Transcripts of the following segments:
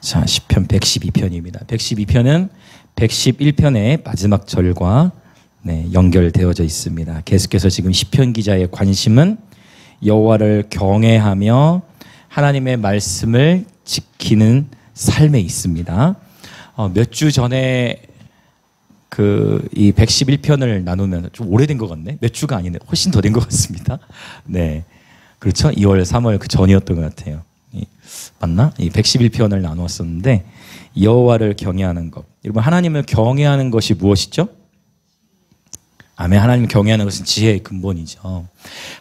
자, 시편 112편입니다. 112편은 111편의 마지막 절과 연결되어져 있습니다. 계속해서 지금 시편 기자의 관심은 여호와를 경외하며 하나님의 말씀을 지키는 삶에 있습니다. 몇 주 전에 이 111편을 나누면 좀 오래된 것 같네. 몇 주가 아니네. 훨씬 더 된 것 같습니다. 네, 그렇죠. 2월, 3월 그 전이었던 것 같아요. 맞나? 이 111편을 나누었었는데 여호와를 경외하는 것. 여러분, 하나님을 경외하는 것이 무엇이죠? 아멘. 하나님을 경외하는 것은 지혜의 근본이죠.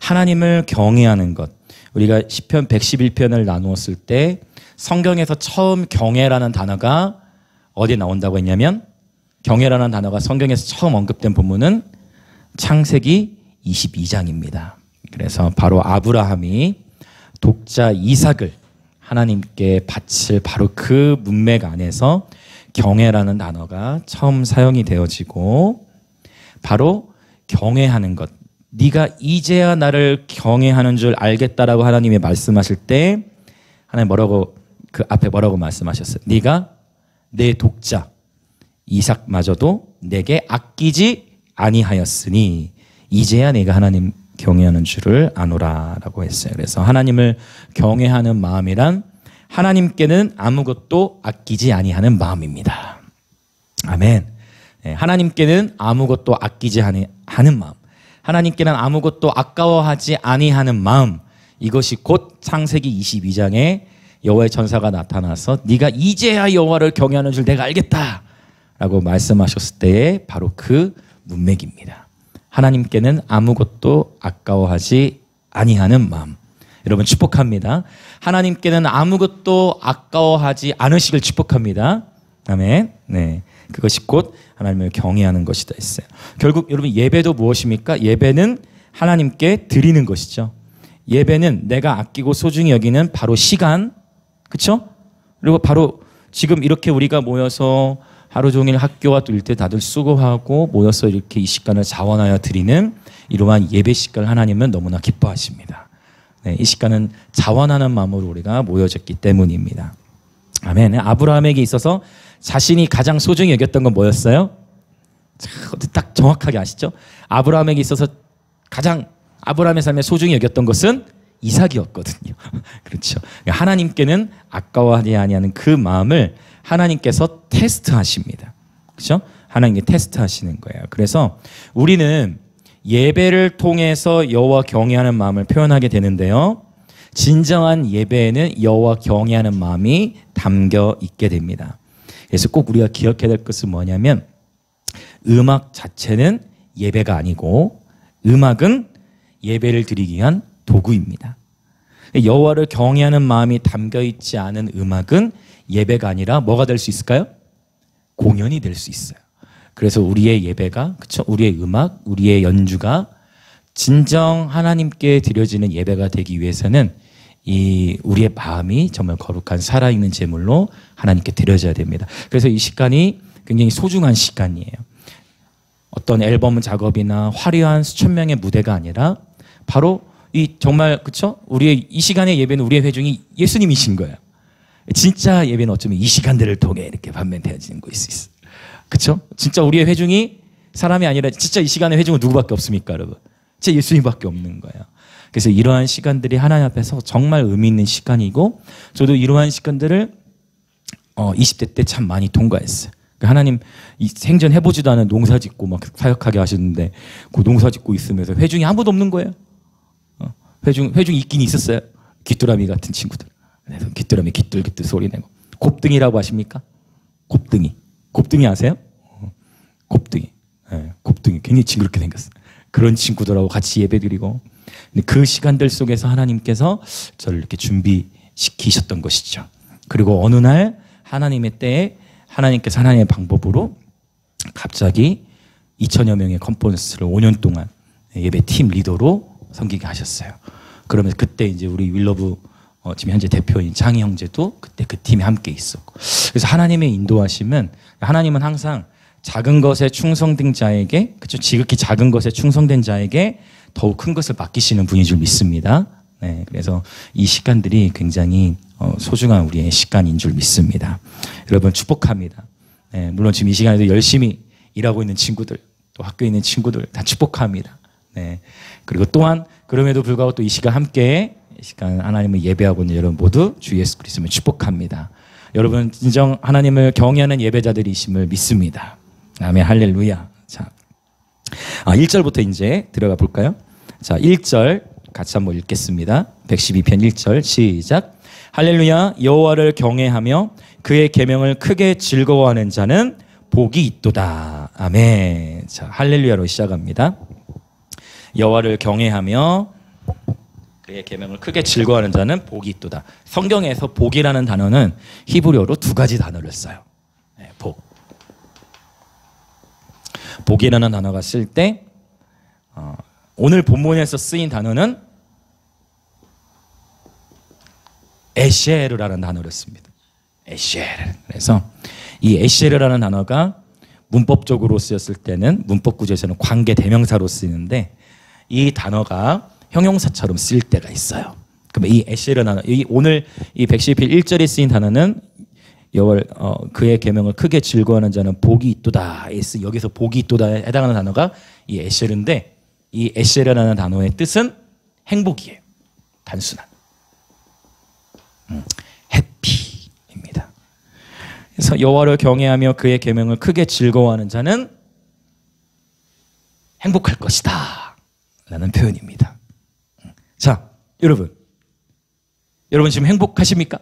하나님을 경외하는 것. 우리가 시편 111편을 나누었을 때 성경에서 처음 경외라는 단어가 어디에 나온다고 했냐면, 경외라는 단어가 성경에서 처음 언급된 본문은 창세기 22장입니다. 그래서 바로 아브라함이 독자 이삭을 하나님께 바칠 바로 그 문맥 안에서 경외라는 단어가 처음 사용이 되어지고, 바로 경외하는 것. 네가 이제야 나를 경외하는 줄 알겠다라고 하나님이 말씀하실 때 하나님 그 앞에 뭐라고 말씀하셨어요? 네가 내 독자 이삭마저도 내게 아끼지 아니하였으니 이제야 내가 하나님 경외하는 줄을 아노라라고 했어요. 그래서 하나님을 경외하는 마음이란 하나님께는 아무것도 아끼지 아니하는 마음입니다. 아멘. 하나님께는 아무것도 아끼지 아니하는 마음, 하나님께는 아무것도 아까워하지 아니하는 마음, 이것이 곧 창세기 22장에 여호와의 천사가 나타나서 네가 이제야 여호와를 경외하는 줄 내가 알겠다 라고 말씀하셨을 때의 바로 그 문맥입니다. 하나님께는 아무것도 아까워하지 아니하는 마음. 여러분 축복합니다. 하나님께는 아무것도 아까워하지 않으시길 축복합니다. 아멘. 네, 그것이 곧 하나님을 경외하는 것이다 했어요. 결국 여러분, 예배도 무엇입니까? 예배는 하나님께 드리는 것이죠. 예배는 내가 아끼고 소중히 여기는 바로 시간, 그렇죠? 그리고 바로 지금 이렇게 우리가 모여서 하루 종일 학교와 뛸 때 다들 수고하고 모여서 이렇게 이 시간을 자원하여 드리는 이러한 예배 시간을 하나님은 너무나 기뻐하십니다. 네, 이 시간은 자원하는 마음으로 우리가 모여졌기 때문입니다. 아멘. 아브라함에게 있어서 자신이 가장 소중히 여겼던 건 뭐였어요? 딱 정확하게 아시죠? 아브라함에게 있어서 가장 아브라함의 삶에 소중히 여겼던 것은 이삭이었거든요. 그렇죠. 하나님께는 아까워하지 아니하는 그 마음을 하나님께서 테스트하십니다. 그렇죠? 하나님께 테스트하시는 거예요. 그래서 우리는 예배를 통해서 여호와 경외하는 마음을 표현하게 되는데요, 진정한 예배에는 여호와 경외하는 마음이 담겨 있게 됩니다. 그래서 꼭 우리가 기억해야 될 것은 뭐냐면, 음악 자체는 예배가 아니고 음악은 예배를 드리기 위한 도구입니다. 여호와를 경외하는 마음이 담겨 있지 않은 음악은 예배가 아니라 뭐가 될 수 있을까요? 공연이 될 수 있어요. 그래서 우리의 예배가, 그렇죠? 우리의 음악, 우리의 연주가 진정 하나님께 드려지는 예배가 되기 위해서는 우리의 마음이 정말 거룩한 살아있는 제물로 하나님께 드려져야 됩니다. 그래서 이 시간이 굉장히 소중한 시간이에요. 어떤 앨범 작업이나 화려한 수천 명의 무대가 아니라 바로 정말, 그렇죠? 우리의 이 시간의 예배는, 우리의 회중이 예수님이신 거예요. 진짜 예배는 어쩌면 이 시간들을 통해 이렇게 반면되어지는 것일 수 있어요. 그렇죠? 진짜 우리의 회중이 사람이 아니라 진짜 이 시간의 회중은 누구밖에 없습니까, 여러분? 진짜 예수님밖에 없는 거예요. 그래서 이러한 시간들이 하나님 앞에서 정말 의미 있는 시간이고, 저도 이러한 시간들을 20대 때 참 많이 통과했어요. 하나님 생전 해보지도 않은 농사 짓고 막 사역하게 하셨는데, 그 농사 짓고 있으면서 회중이 아무도 없는 거예요. 회중이 있긴 있었어요. 귀뚜라미 같은 친구들. 그래서 귀뚜라미 귀뚤귀뚤 소리 내고. 곱등이라고 아십니까? 곱등이 아세요? 곱등이. 네, 곱등이 굉장히 징그럽게 생겼어요. 그런 친구들하고 같이 예배드리고, 근데 그 시간들 속에서 하나님께서 저를 이렇게 준비시키셨던 것이죠. 그리고 어느 날 하나님의 때에 하나님께서 하나님의 방법으로 갑자기 2,000여 명의 컨퍼런스를 5년 동안 예배팀 리더로 섬기게 하셨어요. 그러면서 그때 이제 우리 윌러브 지금 현재 대표인 장희 형제도 그때 그 팀에 함께 있었고, 그래서 하나님의 인도하심은, 하나님은 항상 작은 것에 충성된 자에게, 그렇죠? 지극히 작은 것에 충성된 자에게 더욱 큰 것을 맡기시는 분인 줄 믿습니다. 네, 그래서 이 시간들이 굉장히 소중한 우리의 시간인 줄 믿습니다. 여러분 축복합니다. 네, 물론 지금 이 시간에도 열심히 일하고 있는 친구들, 또 학교에 있는 친구들 다 축복합니다. 네. 그리고 또한 그럼에도 불구하고 또 이 시간 함께 이 시간 하나님을 예배하고 있는 여러분 모두 주 예수 그리스도를 축복합니다. 여러분 진정 하나님을 경외하는 예배자들이심을 믿습니다. 아멘, 할렐루야. 자, 1절부터 이제 들어가 볼까요? 자, 1절 같이 한번 읽겠습니다. 112편 1절 시작. 할렐루야. 여호와를 경외하며 그의 계명을 크게 즐거워하는 자는 복이 있도다. 아멘. 자, 할렐루야로 시작합니다. 여호와를 경외하며 그의 계명을 크게 즐거워하는 자는 복이 있도다. 성경에서 복이라는 단어는 히브리어로 두 가지 단어를 써요. 네, 복. 복이라는 단어가 쓸 때 오늘 본문에서 쓰인 단어는 에쉐르라는 단어를 씁니다. 에쉐르. 그래서 이 에쉐르라는 단어가 문법적으로 쓰였을 때는 문법 구조에서는 관계 대명사로 쓰이는데 이 단어가 형용사처럼 쓰일 때가 있어요. 그러면 이 에쉐르 단어, 오늘 이 112편 1절에 쓰인 단어는 그의 계명을 크게 즐거워하는 자는 복이 있도다. 여기서 복이 있도다에 해당하는 단어가 이 에쉐르인데 이 에쉐르라는 단어의 뜻은 행복이에요. 단순한. 해피입니다. 그래서 여호와를 경외하며 그의 계명을 크게 즐거워하는 자는 행복할 것이다 라는 표현입니다. 자, 여러분 지금 행복하십니까?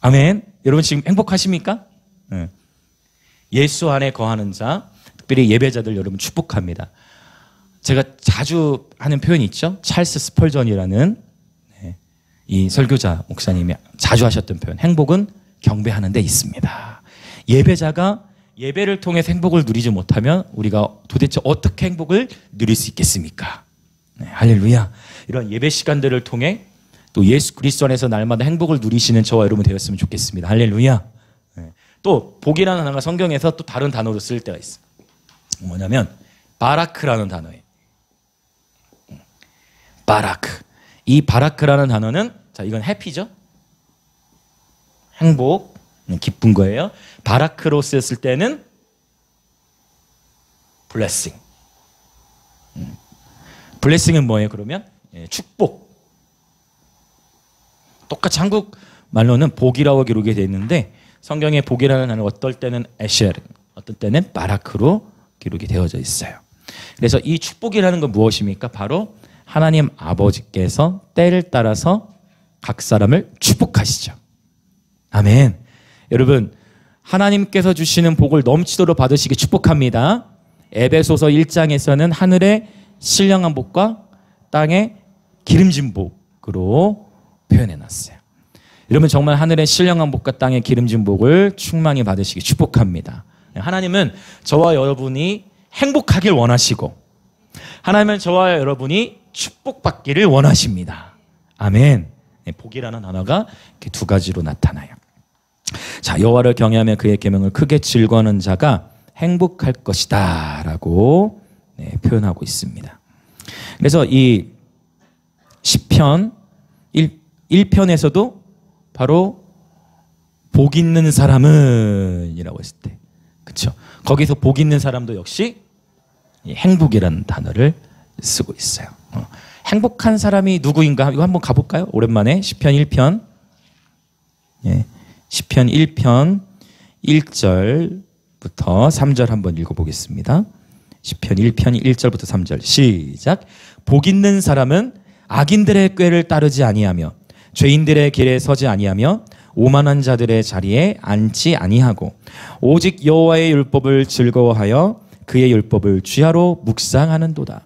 아멘. 여러분 지금 행복하십니까? 예수 안에 거하는 자, 특별히 예배자들 여러분 축복합니다. 제가 자주 하는 표현이 있죠. 찰스 스펄전이라는 이 설교자 목사님이 자주 하셨던 표현, 행복은 경배하는 데 있습니다. 예배자가 예배를 통해서 행복을 누리지 못하면 우리가 도대체 어떻게 행복을 누릴 수 있겠습니까? 네, 할렐루야. 이런 예배 시간들을 통해 또 예수 그리스도 안에서 날마다 행복을 누리시는 저와 여러분 되었으면 좋겠습니다. 할렐루야. 네. 또 복이라는 단어가 성경에서 또 다른 단어로 쓸 때가 있어요. 뭐냐면 바라크라는 단어예요. 바라크. 이 바라크라는 단어는 자, 이건 해피죠? 행복, 기쁜 거예요. 바라크로 쓰였을 때는 블레싱. 블레싱은 뭐예요, 그러면? 축복. 똑같이 한국 말로는 복이라고 기록이 되어 있는데 성경에 복이라는 단어는 어떨 때는 에쉐르, 어떨 때는 바라크로 기록이 되어져 있어요. 그래서 이 축복이라는 건 무엇입니까? 바로 하나님 아버지께서 때를 따라서 각 사람을 축복하시죠. 아멘. 여러분 하나님께서 주시는 복을 넘치도록 받으시기 축복합니다. 에베소서 1장에서는 하늘의 신령한 복과 땅의 기름진 복으로 표현해놨어요. 여러분 정말 하늘의 신령한 복과 땅의 기름진 복을 충만히 받으시기 축복합니다. 하나님은 저와 여러분이 행복하길 원하시고 하나님은 저와 여러분이 축복받기를 원하십니다. 아멘. 복이라는 단어가 이렇게 두 가지로 나타나요. 자, 여호와를 경외하며 그의 계명을 크게 즐거워하는 자가 행복할 것이다 라고 표현하고 있습니다. 그래서 이 시편 1편에서도 바로 복 있는 사람은 이라고 했을 때, 그렇죠? 거기서 복 있는 사람도 역시 행복이라는 단어를 쓰고 있어요. 행복한 사람이 누구인가? 이거 한번 가볼까요? 오랜만에 시편 1편. 시편 1편 1절부터 3절 한번 읽어보겠습니다. 시편 1편 1절부터 3절 시작. 복 있는 사람은 악인들의 꾀를 따르지 아니하며 죄인들의 길에 서지 아니하며 오만한 자들의 자리에 앉지 아니하고 오직 여호와의 율법을 즐거워하여 그의 율법을 주야로 묵상하는도다.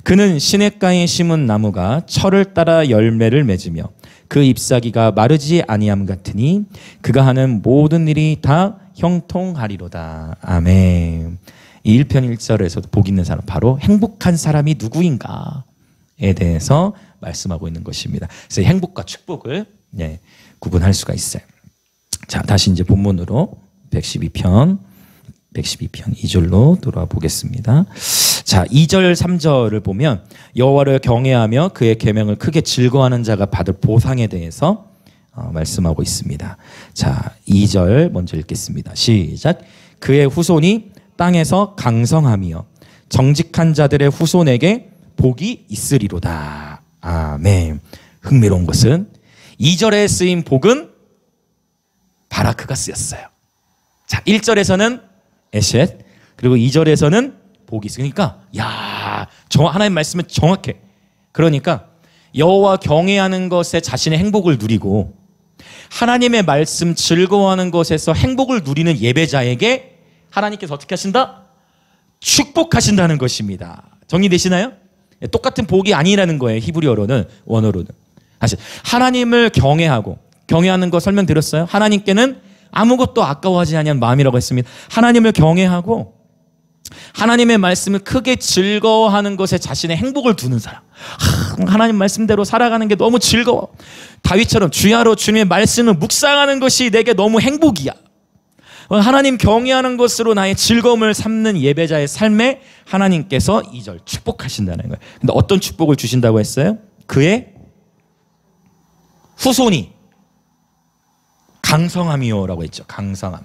그는 시냇가에 심은 나무가 철을 따라 열매를 맺으며 그 잎사귀가 마르지 아니함 같으니 그가 하는 모든 일이 다 형통하리로다. 아멘. 이 1편 1절에서도 복 있는 사람, 바로 행복한 사람이 누구인가에 대해서 말씀하고 있는 것입니다. 그래서 행복과 축복을 구분할 수가 있어요. 자, 다시 이제 본문으로 112편 2절로 돌아와 보겠습니다. 자, 2절 3절을 보면 여호와를 경외하며 그의 계명을 크게 즐거워하는 자가 받을 보상에 대해서 말씀하고 있습니다. 자, 2절 먼저 읽겠습니다. 시작. 그의 후손이 땅에서 강성하며 정직한 자들의 후손에게 복이 있으리로다. 아멘. 흥미로운 것은 2절에 쓰인 복은 바라크가 쓰였어요. 자, 1절에서는 에셋, 그리고 2절에서는 복이 있으니까 하나님 말씀은 정확해. 그러니까 여호와 경외하는 것에 자신의 행복을 누리고 하나님의 말씀 즐거워하는 것에서 행복을 누리는 예배자에게 하나님께서 어떻게 하신다? 축복하신다는 것입니다. 정리되시나요? 똑같은 복이 아니라는 거예요. 히브리어로는, 원어로는. 사실 하나님을 경외하는 거 설명드렸어요. 하나님께는 아무것도 아까워하지 않는 마음이라고 했습니다. 하나님을 경외하고 하나님의 말씀을 크게 즐거워하는 것에 자신의 행복을 두는 사람. 하나님 말씀대로 살아가는 게 너무 즐거워. 다윗처럼 주야로 주님의 말씀을 묵상하는 것이 내게 너무 행복이야. 하나님 경외하는 것으로 나의 즐거움을 삼는 예배자의 삶에 하나님께서 2절 축복하신다는 거예요. 근데 어떤 축복을 주신다고 했어요? 그의 후손이 강성함이요라고 했죠. 강성함.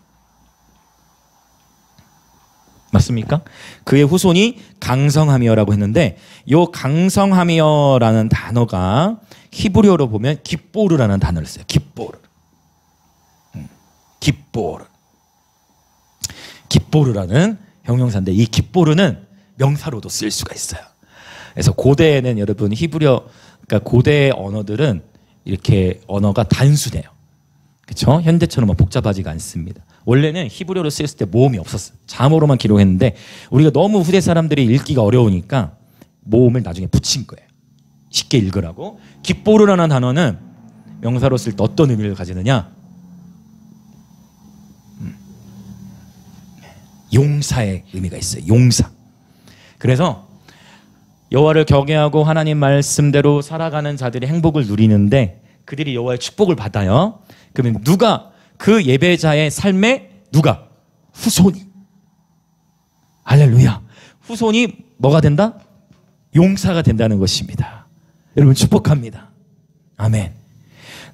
맞습니까? 그의 후손이 강성함이요라고 했는데 이 강성함이요라는 단어가 히브리어로 보면 깁보르라는 단어를 써요. 깁보르. 깁보르. 깁보르라는 형용사인데 이 깁보르는 명사로도 쓸 수가 있어요. 그래서 고대에는 여러분 히브리어, 그러니까 고대의 언어들은 이렇게 언어가 단순해요. 그렇죠? 현대처럼 복잡하지가 않습니다. 원래는 히브리어로 쓰였을 때 모음이 없었어요. 자모로만 기록했는데 우리가 너무 후대 사람들이 읽기가 어려우니까 모음을 나중에 붙인 거예요. 쉽게 읽으라고. 깁보르라는 단어는 명사로 쓸 때 어떤 의미를 가지느냐? 용사의 의미가 있어요. 용사. 그래서 여호와를 경외하고 하나님 말씀대로 살아가는 자들이 행복을 누리는데 그들이 여호와의 축복을 받아요. 그러면 누가 그 예배자의 삶에 누가? 후손이. 할렐루야. 후손이 뭐가 된다? 용사가 된다는 것입니다. 여러분 축복합니다. 아멘.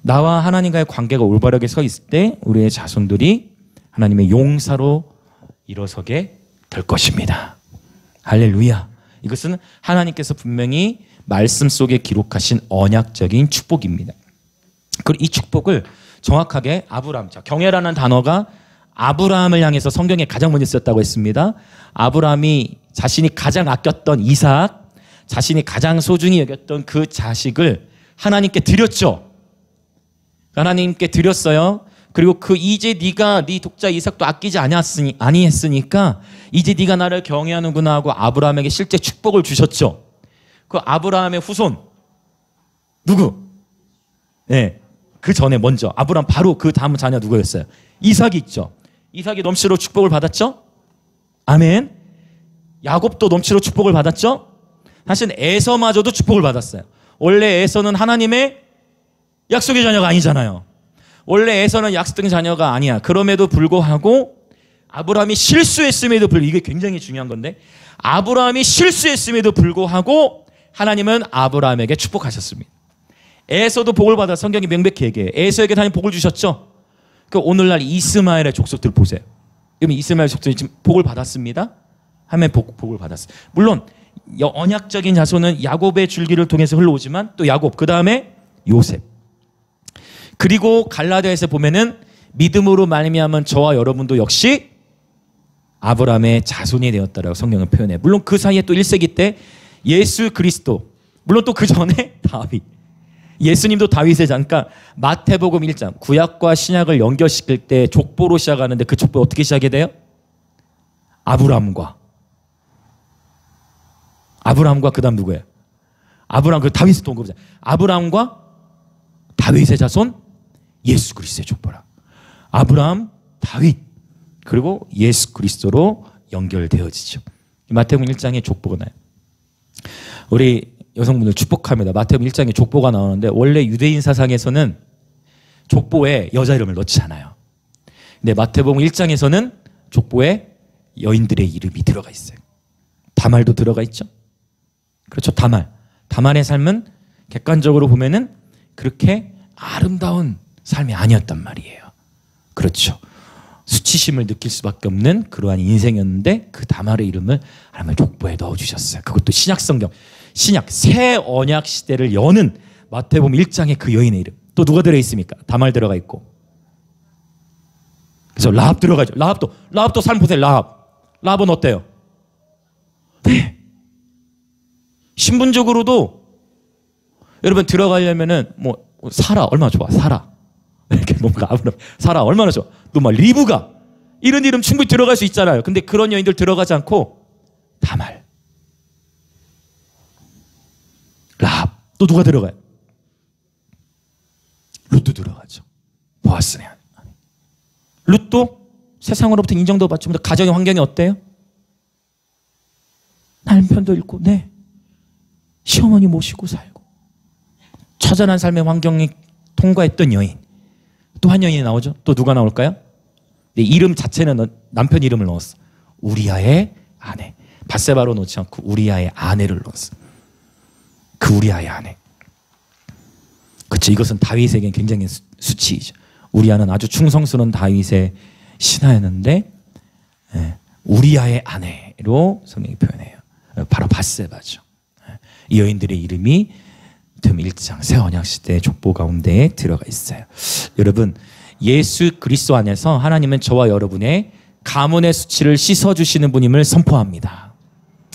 나와 하나님과의 관계가 올바르게 서 있을 때 우리의 자손들이 하나님의 용사로 일어서게 될 것입니다. 할렐루야. 이것은 하나님께서 분명히 말씀 속에 기록하신 언약적인 축복입니다. 그리고 이 축복을 정확하게 아브라함, 경외라는 단어가 아브라함을 향해서 성경에 가장 먼저 쓰였다고 했습니다. 아브라함이 자신이 가장 아꼈던 이삭, 자신이 가장 소중히 여겼던 그 자식을 하나님께 드렸죠. 하나님께 드렸어요. 그리고 이제 네가 네 독자 이삭도 아끼지 아니했으니까 이제 네가 나를 경외하는구나 하고 아브라함에게 실제 축복을 주셨죠. 그 아브라함의 후손 누구? 네, 그 전에 먼저 아브라함 바로 그 다음 자녀 누구였어요? 이삭이 있죠. 이삭이 넘치로 축복을 받았죠. 아멘. 야곱도 넘치로 축복을 받았죠. 사실 에서마저도 축복을 받았어요. 원래 에서는 하나님의 약속의 자녀가 아니잖아요. 원래 에서는 약속된 자녀가 아니야. 그럼에도 불구하고 아브라함이 실수했음에도 불구하고, 이게 굉장히 중요한 건데, 아브라함이 실수했음에도 불구하고 하나님은 아브라함에게 축복하셨습니다. 에서도 복을 받아 성경이 명백히 얘기해요. 에서에게 하나님 복을 주셨죠. 그 오늘날 이스마엘의 족속들 보세요. 그러면 이스마엘 족속이 지금 복을 받았습니다. 하면 복을 받았어요. 물론 언약적인 자손은 야곱의 줄기를 통해서 흘러오지만 또 야곱, 그 다음에 요셉. 그리고 갈라디아에서 보면은 믿음으로 말미암은 저와 여러분도 역시 아브라함의 자손이 되었다라고 성경은 표현해요. 물론 그 사이에 또 1세기 때 예수 그리스도, 물론 또 그 전에 다윗, 예수님도 다윗의 자. 그러니까 마태복음 1장 구약과 신약을 연결시킬 때 족보로 시작하는데 그 족보 어떻게 시작이 돼요? 아브라함과 그 다음 누구예요? 아브라함, 그 다윗의 동급자. 아브라함과 다윗의 자손 예수 그리스도의 족보라. 아브라함, 다윗, 그리고 예수 그리스도로 연결되어지죠. 마태복음 1장에 족보가 나요. 우리 여성분들 축복합니다. 마태복음 1장에 족보가 나오는데 원래 유대인 사상에서는 족보에 여자 이름을 넣지 않아요. 근데 마태복음 1장에서는 족보에 여인들의 이름이 들어가 있어요. 다말도 들어가 있죠. 그렇죠. 다말의 삶은 객관적으로 보면은 그렇게 아름다운 삶이 아니었단 말이에요. 그렇죠. 수치심을 느낄 수밖에 없는 그러한 인생이었는데 그 다말의 이름을 하나님은 족보에 넣어주셨어요. 그것도 신약성경, 신약 새 언약 시대를 여는 마태복음 1장에 그 여인의 이름. 또 누가 들어있습니까? 다말 들어가 있고. 그래서 라합 들어가죠. 라합도 삶 보세요. 라합은 어때요? 네. 신분적으로도 여러분 들어가려면은 뭐 사라 얼마나 좋아. 사라 이렇게 뭔가 사라 얼마나 좋아. 또 막 리브가 이런 이름 충분히 들어갈 수 있잖아요. 근데 그런 여인들 들어가지 않고 다말, 라합. 또 누가 들어가요? 룻도 들어가죠. 보아스네. 룻도 세상으로부터 인정도 받지 못해 가정의 환경이 어때요? 남편도 잃고, 네, 시어머니 모시고 살고 처절한 삶의 환경이 통과했던 여인. 또 한 여인이 나오죠. 또 누가 나올까요? 네, 이름 자체는 남편 이름을 넣었어. 우리아의 아내. 밧세바로 놓지 않고 우리아의 아내를 넣었어. 그 우리아의 아내. 그렇죠. 이것은 다윗에겐 굉장히 수치이죠. 우리아는 아주 충성스러운 다윗의 신하였는데 우리아의 아내로 성경이 표현해요. 바로 밧세바죠. 이 여인들의 이름이 금 1장 새 언약시대의 족보 가운데에 들어가 있어요. 여러분, 예수 그리스도 안에서 하나님은 저와 여러분의 가문의 수치를 씻어주시는 분임을 선포합니다.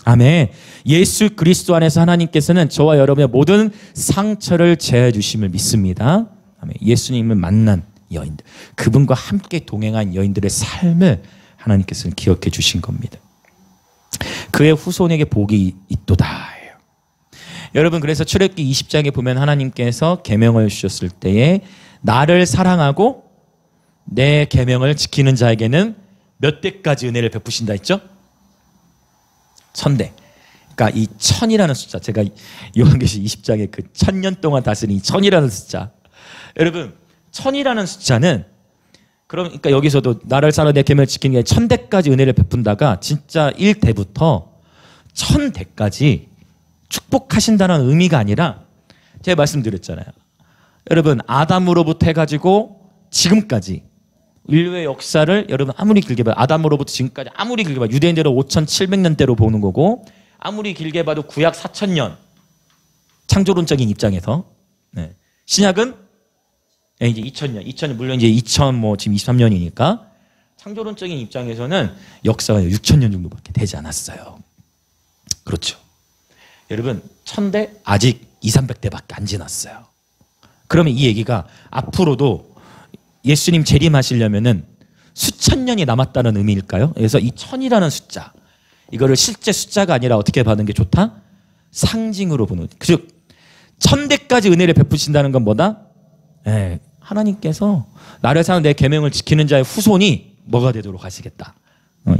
아멘. 예수 그리스도 안에서 하나님께서는 저와 여러분의 모든 상처를 제어해 주심을 믿습니다. 아멘. 예수님을 만난 여인들, 그분과 함께 동행한 여인들의 삶을 하나님께서는 기억해 주신 겁니다. 그의 후손에게 복이 있도다. 여러분, 그래서 출애굽기 20장에 보면 하나님께서 계명을 주셨을 때에 나를 사랑하고 내 계명을 지키는 자에게는 몇 대까지 은혜를 베푸신다 했죠? 1000대. 그러니까 이 1000이라는 숫자, 제가 요한계시 20장에 그 1000년 동안 다스린 이 1000이라는 숫자, 여러분 1000이라는 숫자는 그러니까 여기서도 나를 사랑하고 내 계명을 지키는 게 1000대까지 은혜를 베푼다가 진짜 1대부터 1000대까지 축복하신다는 의미가 아니라 제가 말씀드렸잖아요. 여러분, 아담으로부터 해가지고 지금까지 인류의 역사를 여러분 아무리 길게 봐도 아담으로부터 지금까지 아무리 길게 봐도 유대인대로 5700년대로 보는 거고 아무리 길게 봐도 구약 4000년 창조론적인 입장에서 신약은 이제 2000년 물론 이제 2000 뭐 지금 23년이니까 창조론적인 입장에서는 역사가 6000년 정도밖에 되지 않았어요. 그렇죠. 여러분 1000대 아직 200~300대밖에 안 지났어요. 그러면 이 얘기가 앞으로도 예수님 재림하시려면은 수천 년이 남았다는 의미일까요? 그래서 이 1000이라는 숫자, 이거를 실제 숫자가 아니라 어떻게 받는 게 좋다? 상징으로 보는. 즉 1000대까지 은혜를 베푸신다는 건 뭐다? 하나님께서 나를 사는 내 계명을 지키는 자의 후손이 뭐가 되도록 하시겠다?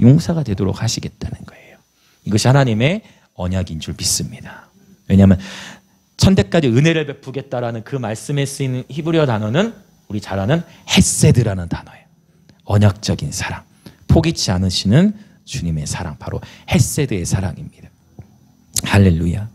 용사가 되도록 하시겠다는 거예요. 이것이 하나님의 언약인 줄 믿습니다. 왜냐하면 1000대까지 은혜를 베푸겠다라는 그 말씀에 쓰이는 히브리어 단어는 우리 잘 아는 헤세드라는 단어예요. 언약적인 사랑, 포기치 않으시는 주님의 사랑, 바로 헤세드의 사랑입니다. 할렐루야.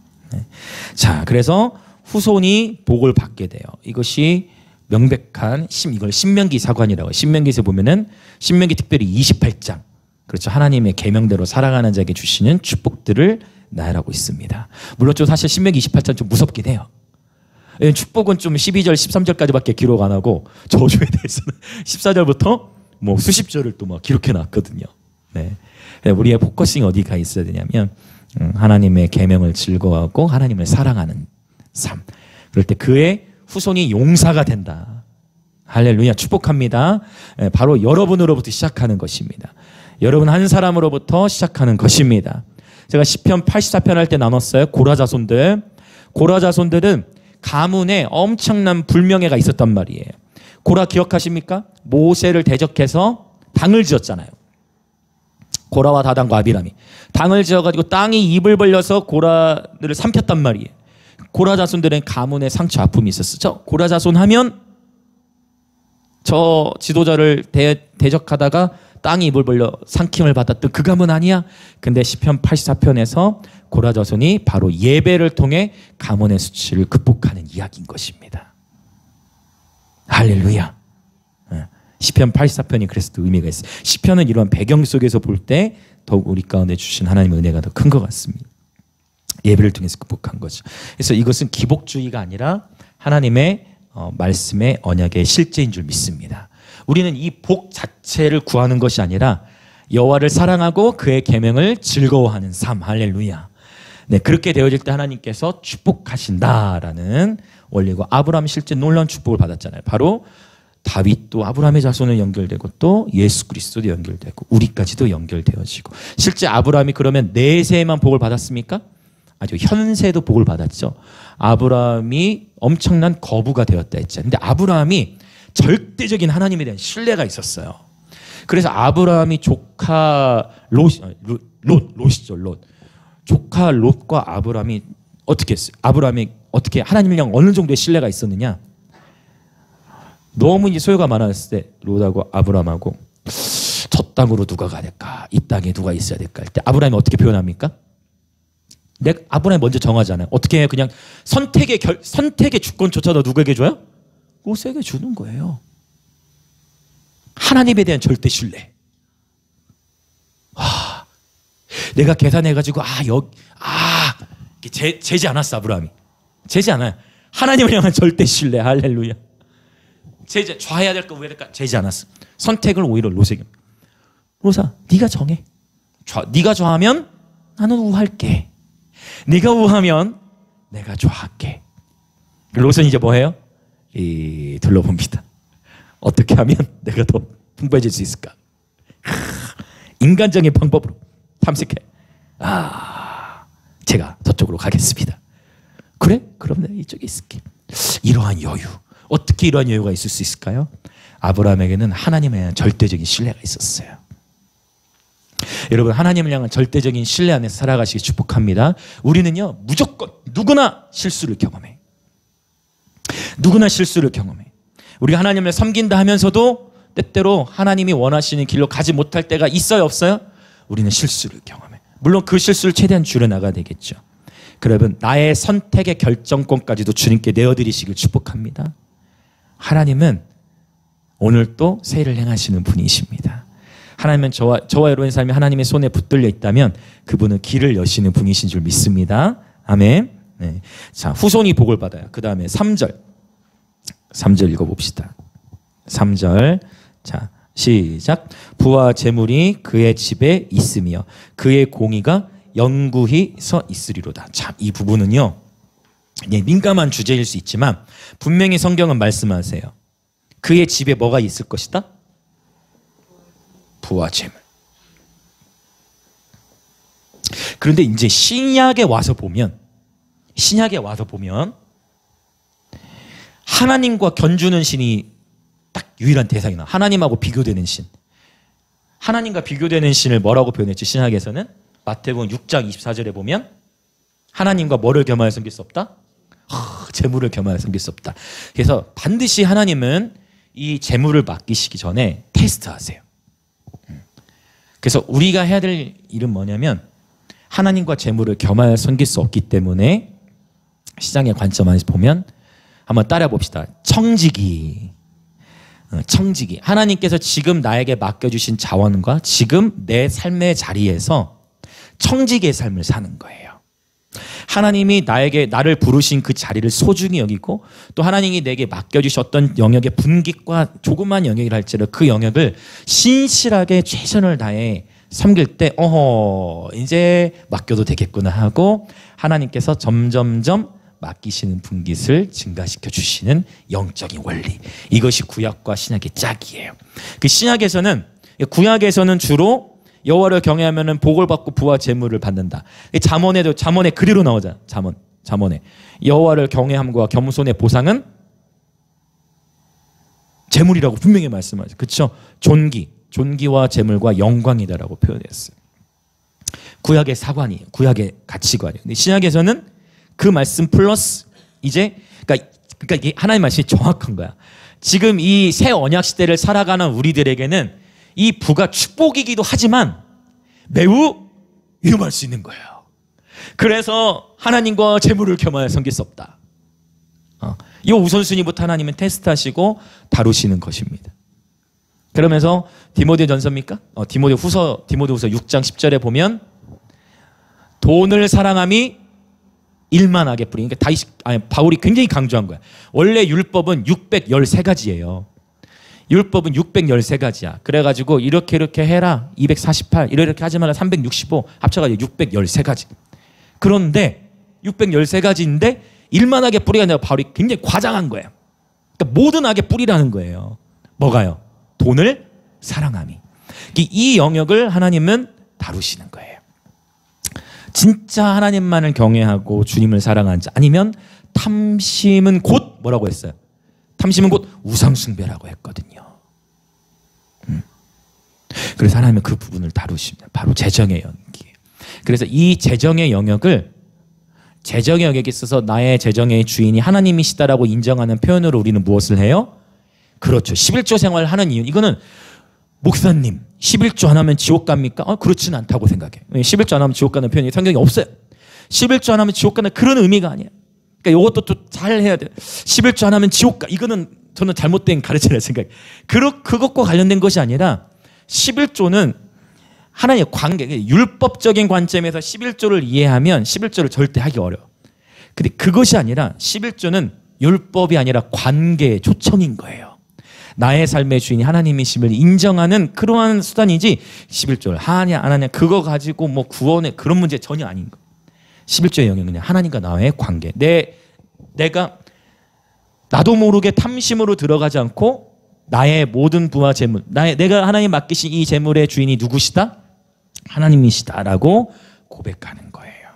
자, 그래서 후손이 복을 받게 돼요. 이것이 명백한 이걸 신명기 사관이라고 해요. 신명기에서 보면은 신명기 특별히 28장, 그렇죠, 하나님의 계명대로 살아가는 자에게 주시는 축복들을 나열하고 있습니다. 물론 좀 사실 신명기 28장 좀 무섭긴 해요. 축복은 좀 12절 13절까지밖에 기록 안 하고 저주에 대해서는 14절부터 뭐 수십 절을 또 막 기록해 놨거든요. 네. 우리의 포커싱이 어디가 있어야 되냐면 하나님의 계명을 즐거워하고 하나님을 사랑하는 삶. 그럴 때 그의 후손이 용사가 된다. 할렐루야. 축복합니다. 바로 여러분으로부터 시작하는 것입니다. 여러분 한 사람으로부터 시작하는 것입니다. 제가 시편 84편 할 때 나눴어요. 고라자손들. 고라자손들은 가문에 엄청난 불명예가 있었단 말이에요. 고라 기억하십니까? 모세를 대적해서 당을 지었잖아요. 고라와 다단과 아비람이 당을 지어가지고 땅이 입을 벌려서 고라를 삼켰단 말이에요. 고라 자손들은 가문에 상처 아픔이 있었죠. 고라 자손 하면 저 지도자를 대적하다가 땅이 입을 벌려 삼킴을 받았던 그 가문 아니야? 근데 시편 84편에서 고라 자손이 바로 예배를 통해 가문의 수치를 극복하는 이야기인 것입니다. 할렐루야. 시편 84편이 그래서 또 의미가 있어요. 시편은 이런 배경 속에서 볼 때 더욱 우리 가운데 주신 하나님의 은혜가 더 큰 것 같습니다. 예배를 통해서 극복한 거죠. 그래서 이것은 기복주의가 아니라 하나님의 말씀의 언약의 실제인 줄 믿습니다. 우리는 이 복 자체를 구하는 것이 아니라 여호와를 사랑하고 그의 계명을 즐거워하는 삶. 할렐루야. 네, 그렇게 되어질 때 하나님께서 축복하신다라는 원리고, 아브라함이 실제 놀라운 축복을 받았잖아요. 바로 다윗도 아브라함의 자손을 연결되고 또 예수 그리스도도 연결되고 우리까지도 연결되어지고, 실제 아브라함이 그러면 내 세에만 복을 받았습니까? 아주 현세도 복을 받았죠. 아브라함이 엄청난 거부가 되었다 했잖아요. 근데 아브라함이 절대적인 하나님에 대한 신뢰가 있었어요. 그래서 아브라함이 조카 롯이죠. 롯. 조카 롯과 아브라함이 어떻게 했어요? 아브라함이 어떻게 하나님을 향한 어느 정도의 신뢰가 있었느냐? 너무 이제 소요가 많았을 때 롯하고 아브라함하고 저 땅으로 누가 가야 될까? 이 땅에 누가 있어야 될까? 할 때 아브라함이 어떻게 표현합니까? 아브라함이 먼저 정하잖아요. 어떻게 해요? 그냥 선택의 주권조차도 누구에게 줘요? 롯에게 주는 거예요. 하나님에 대한 절대 신뢰. 내가 계산해가지고 재지 않았어. 아브라함이 재지 않아요. 하나님을 향한 절대 신뢰. 할렐루야. 좌해야 될까 우해야 될까 재지 않았어. 선택을 오히려 롯에게. 롯아, 네가 정해. 네가 좌하면 나는 우할게. 네가 우하면 내가 좌할게. 롯은 이제 뭐해요? 둘러봅니다. 어떻게 하면 내가 더 풍부해질 수 있을까? 인간적인 방법으로 탐색해. 제가 저쪽으로 가겠습니다. 그래? 그럼 내가 이쪽에 있을게. 이러한 여유. 어떻게 이러한 여유가 있을 수 있을까요? 아브라함에게는 하나님에 대한 절대적인 신뢰가 있었어요. 여러분, 하나님을 향한 절대적인 신뢰 안에서 살아가시기 축복합니다. 우리는요, 무조건 누구나 실수를 경험해. 누구나 실수를 경험해. 우리가 하나님을 섬긴다 하면서도 때때로 하나님이 원하시는 길로 가지 못할 때가 있어요, 없어요? 우리는 실수를 경험해. 물론 그 실수를 최대한 줄여나가야 되겠죠. 여러분, 나의 선택의 결정권까지도 주님께 내어드리시길 축복합니다. 하나님은 오늘 또 세일을 행하시는 분이십니다. 하나님은 저와 여러분의 삶이 하나님의 손에 붙들려 있다면 그분은 길을 여시는 분이신 줄 믿습니다. 아멘. 네. 자, 후손이 복을 받아요. 그 다음에 3절 읽어봅시다. 3절. 자, 시작. 부와 재물이 그의 집에 있으며 그의 공의가 영구히 서 있으리로다. 참, 이 부분은요, 민감한 주제일 수 있지만 분명히 성경은 말씀하세요. 그의 집에 뭐가 있을 것이다? 부와 재물. 그런데 이제 신약에 와서 보면 하나님과 견주는 신이 딱 유일한 대상이 나와. 하나님하고 비교되는 신. 하나님과 비교되는 신을 뭐라고 표현했죠? 신약에서는 마태복음 6장 24절에 보면 하나님과 뭐를 겸하여 섬길 수 없다? 재물을 겸하여 섬길 수 없다. 그래서 반드시 하나님은 이 재물을 맡기시기 전에 테스트하세요. 그래서 우리가 해야 될 일은 뭐냐면 하나님과 재물을 겸하여 섬길 수 없기 때문에 시장의 관점 안에서 보면 한번 따라 봅시다. 청지기. 하나님께서 지금 나에게 맡겨주신 자원과 지금 내 삶의 자리에서 청지기의 삶을 사는 거예요. 하나님이 나를 부르신 그 자리를 소중히 여기고 또 하나님이 내게 맡겨주셨던 영역의 분깃과 조그만 영역이라 할지라도 그 영역을 신실하게 최선을 다해 섬길 때 이제 맡겨도 되겠구나 하고 하나님께서 점점점 맡기시는 분깃을 증가시켜 주시는 영적인 원리. 이것이 구약과 신약의 짝이에요. 그 구약에서는 주로 여호와를 경외하면은 복을 받고 부와 재물을 받는다. 잠언에 그대로 나오잖아. 잠언에 여호와를 경외함과 겸손의 보상은 재물이라고 분명히 말씀하죠. 그렇죠? 존귀와 재물과 영광이다라고 표현했어요. 구약의 사관이에요. 구약의 가치관이에요. 근데 신약에서는 그 말씀 플러스 이제 그러니까 이게 하나님 말씀이 정확한 거야. 지금 이 새 언약 시대를 살아가는 우리들에게는 이 부가 축복이기도 하지만 매우 위험할 수 있는 거예요. 그래서 하나님과 재물을 겸하여 섬길 수 없다. 이 우선순위부터 하나님은 테스트하시고 다루시는 것입니다. 그러면서 디모데전서입니까? 디모데후서 6장 10절에 보면 돈을 사랑함이 일만하게 뿌리는, 그러니까 바울이 굉장히 강조한 거야. 원래 율법은 613가지예요. 율법은 613가지야. 그래가지고 이렇게 해라 248, 이렇게 하지 마라 365, 합쳐가지고 613가지. 그런데 613가지인데 일만하게 뿌리가 아니라 바울이 굉장히 과장한 거예요. 그러니까 모든 악에 뿌리라는 거예요. 뭐가요? 돈을 사랑함이. 이 영역을 하나님은 다루시는 거예요. 진짜 하나님만을 경외하고 주님을 사랑하는 자, 아니면 탐심은 곧 뭐라고 했어요? 탐심은 곧 우상숭배라고 했거든요. 그래서 하나님은 그 부분을 다루십니다. 바로 재정의 영역이에요. 그래서 이 재정의 영역을, 재정의 영역에 있어서 나의 재정의 주인이 하나님이시다라고 인정하는 표현으로 우리는 무엇을 해요? 그렇죠. 11조 생활을 하는 이유. 이거는 목사님 11조 안 하면 지옥 갑니까? 그렇지는 않다고 생각해. 11조 안 하면 지옥 가는 표현이 성경에 없어요. 11조 안 하면 지옥 가는 그런 의미가 아니에요. 그러니까 이것도 또 잘 해야 돼요. 11조 안 하면 지옥 가. 이거는 저는 잘못된 가르침이라고 생각해요. 그것과 관련된 것이 아니라 11조는 하나님의 관계, 율법적인 관점에서 11조를 이해하면 11조를 절대 하기 어려워. 근데 그것이 아니라 11조는 율법이 아니라 관계의 초청인 거예요. 나의 삶의 주인이 하나님이심을 인정하는 그러한 수단이지 11조를 하냐 안 하냐 그거 가지고 뭐 구원의 그런 문제 전혀 아닌 거. 11조의 영역은 그냥 하나님과 나의 관계. 내가 나도 모르게 탐심으로 들어가지 않고 나의 모든 부와 재물, 내가 하나님 맡기신 이 재물의 주인이 누구시다? 하나님이시다라고 고백하는 거예요.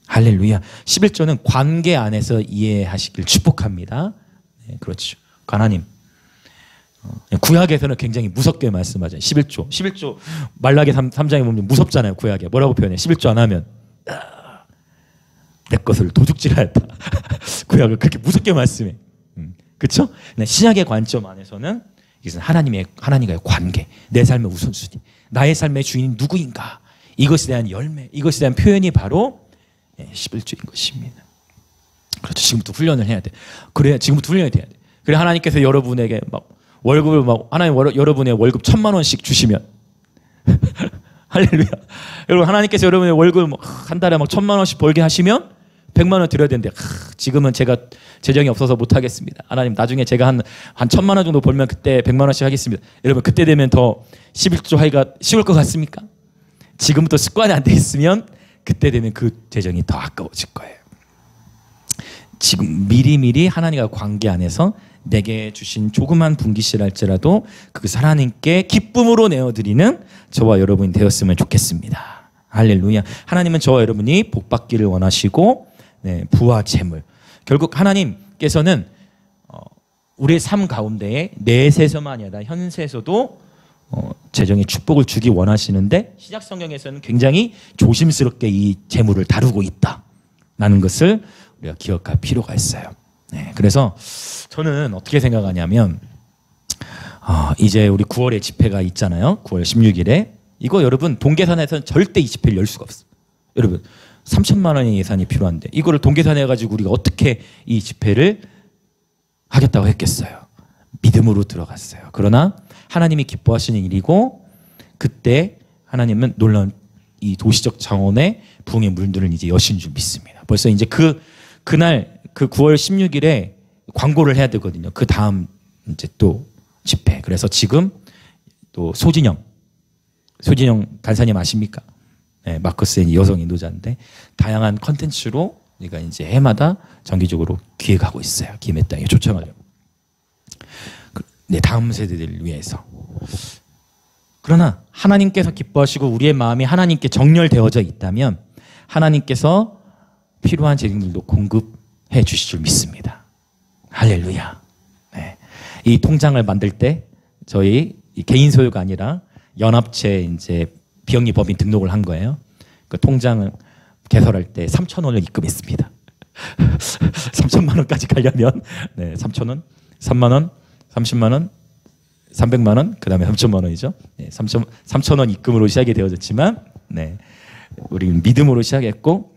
할렐루야. 11조는 관계 안에서 이해하시길 축복합니다. 네, 그렇죠. 하나님. 구약에서는 굉장히 무섭게 말씀하잖아요. 11조 말라기 3장에 보면 무섭잖아요. 구약에 뭐라고 표현해? 11조 안 하면 내 것을 도둑질하였다. 구약을 그렇게 무섭게 말씀해. 그렇죠? 신약의 관점 안에서는 이것은 하나님과의 관계, 내 삶의 우선순위, 나의 삶의 주인이 누구인가, 이것에 대한 열매, 이것에 대한 표현이 바로 11조인 것입니다. 그렇죠. 지금부터 훈련을 해야 돼. 그래야 지금부터 훈련이 돼야 돼. 그래 하나님께서 여러분에게 막 월급을 여러분의 월급 1,000만 원씩 주시면 할렐루야. 여러분 하나님께서 여러분의 월급 한 달에 막 1,000만 원씩 벌게 하시면 100만 원 드려야 되는데 지금은 제가 재정이 없어서 못 하겠습니다. 하나님 나중에 제가 한 1,000만 원 정도 벌면 그때 100만 원씩 하겠습니다. 여러분 그때 되면 더 11조 하기가 쉬울 것 같습니까? 지금부터 습관이 안 돼 있으면 그때 되면 그 재정이 더 아까워질 거예요. 지금 미리미리 하나님과 관계 안에서 내게 주신 조그만 분깃이랄지라도 그것을 하나님께 기쁨으로 내어드리는 저와 여러분이 되었으면 좋겠습니다. 할렐루야. 하나님은 저와 여러분이 복받기를 원하시고 부와 재물. 결국 하나님께서는 우리의 삶 가운데에 내세에서만 아니라 현세에서도 재정의 축복을 주기 원하시는데 신약 성경에서는 굉장히 조심스럽게 이 재물을 다루고 있다라는 것을 우리가 기억할 필요가 있어요. 그래서 저는 어떻게 생각하냐면 이제 우리 9월에 집회가 있잖아요. 9월 16일에 이거 여러분 동계산에서는 절대 이 집회를 열 수가 없어요. 여러분 3,000만 원의 예산이 필요한데 이거를 동계산에 가지고 우리가 어떻게 이 집회를 하겠다고 했겠어요. 믿음으로 들어갔어요. 그러나 하나님이 기뻐하시는 일이고 그때 하나님은 놀라운 이 도시적 차원의 부흥의 문들을 이제 여신 줄 믿습니다. 벌써 이제 그날 그 9월 16일에 광고를 해야 되거든요. 그 다음 이제 또 집회. 그래서 지금 또 소진영 간사님 아십니까? 네, 마커스의 여성 인도자인데 다양한 컨텐츠로 우리가 이제 해마다 정기적으로 기획하고 있어요. 김해 땅에 초청하려고. 네, 다음 세대들을 위해서. 그러나 하나님께서 기뻐하시고 우리의 마음이 하나님께 정렬되어져 있다면 하나님께서 필요한 재능들도 공급해 주실 줄 믿습니다. 할렐루야. 네. 이 통장을 만들 때 저희 개인 소유가 아니라 연합체 이제 비영리 법인 등록을 한 거예요. 그 통장을 개설할 때 3,000원을 입금했습니다. 3,000만 원까지 가려면 3,000원, 3만 원, 30만 원, 300만 원, 그 다음에 3천만 원이죠. 네, 3천 원 입금으로 시작이 되어졌지만, 네, 우리 믿음으로 시작했고,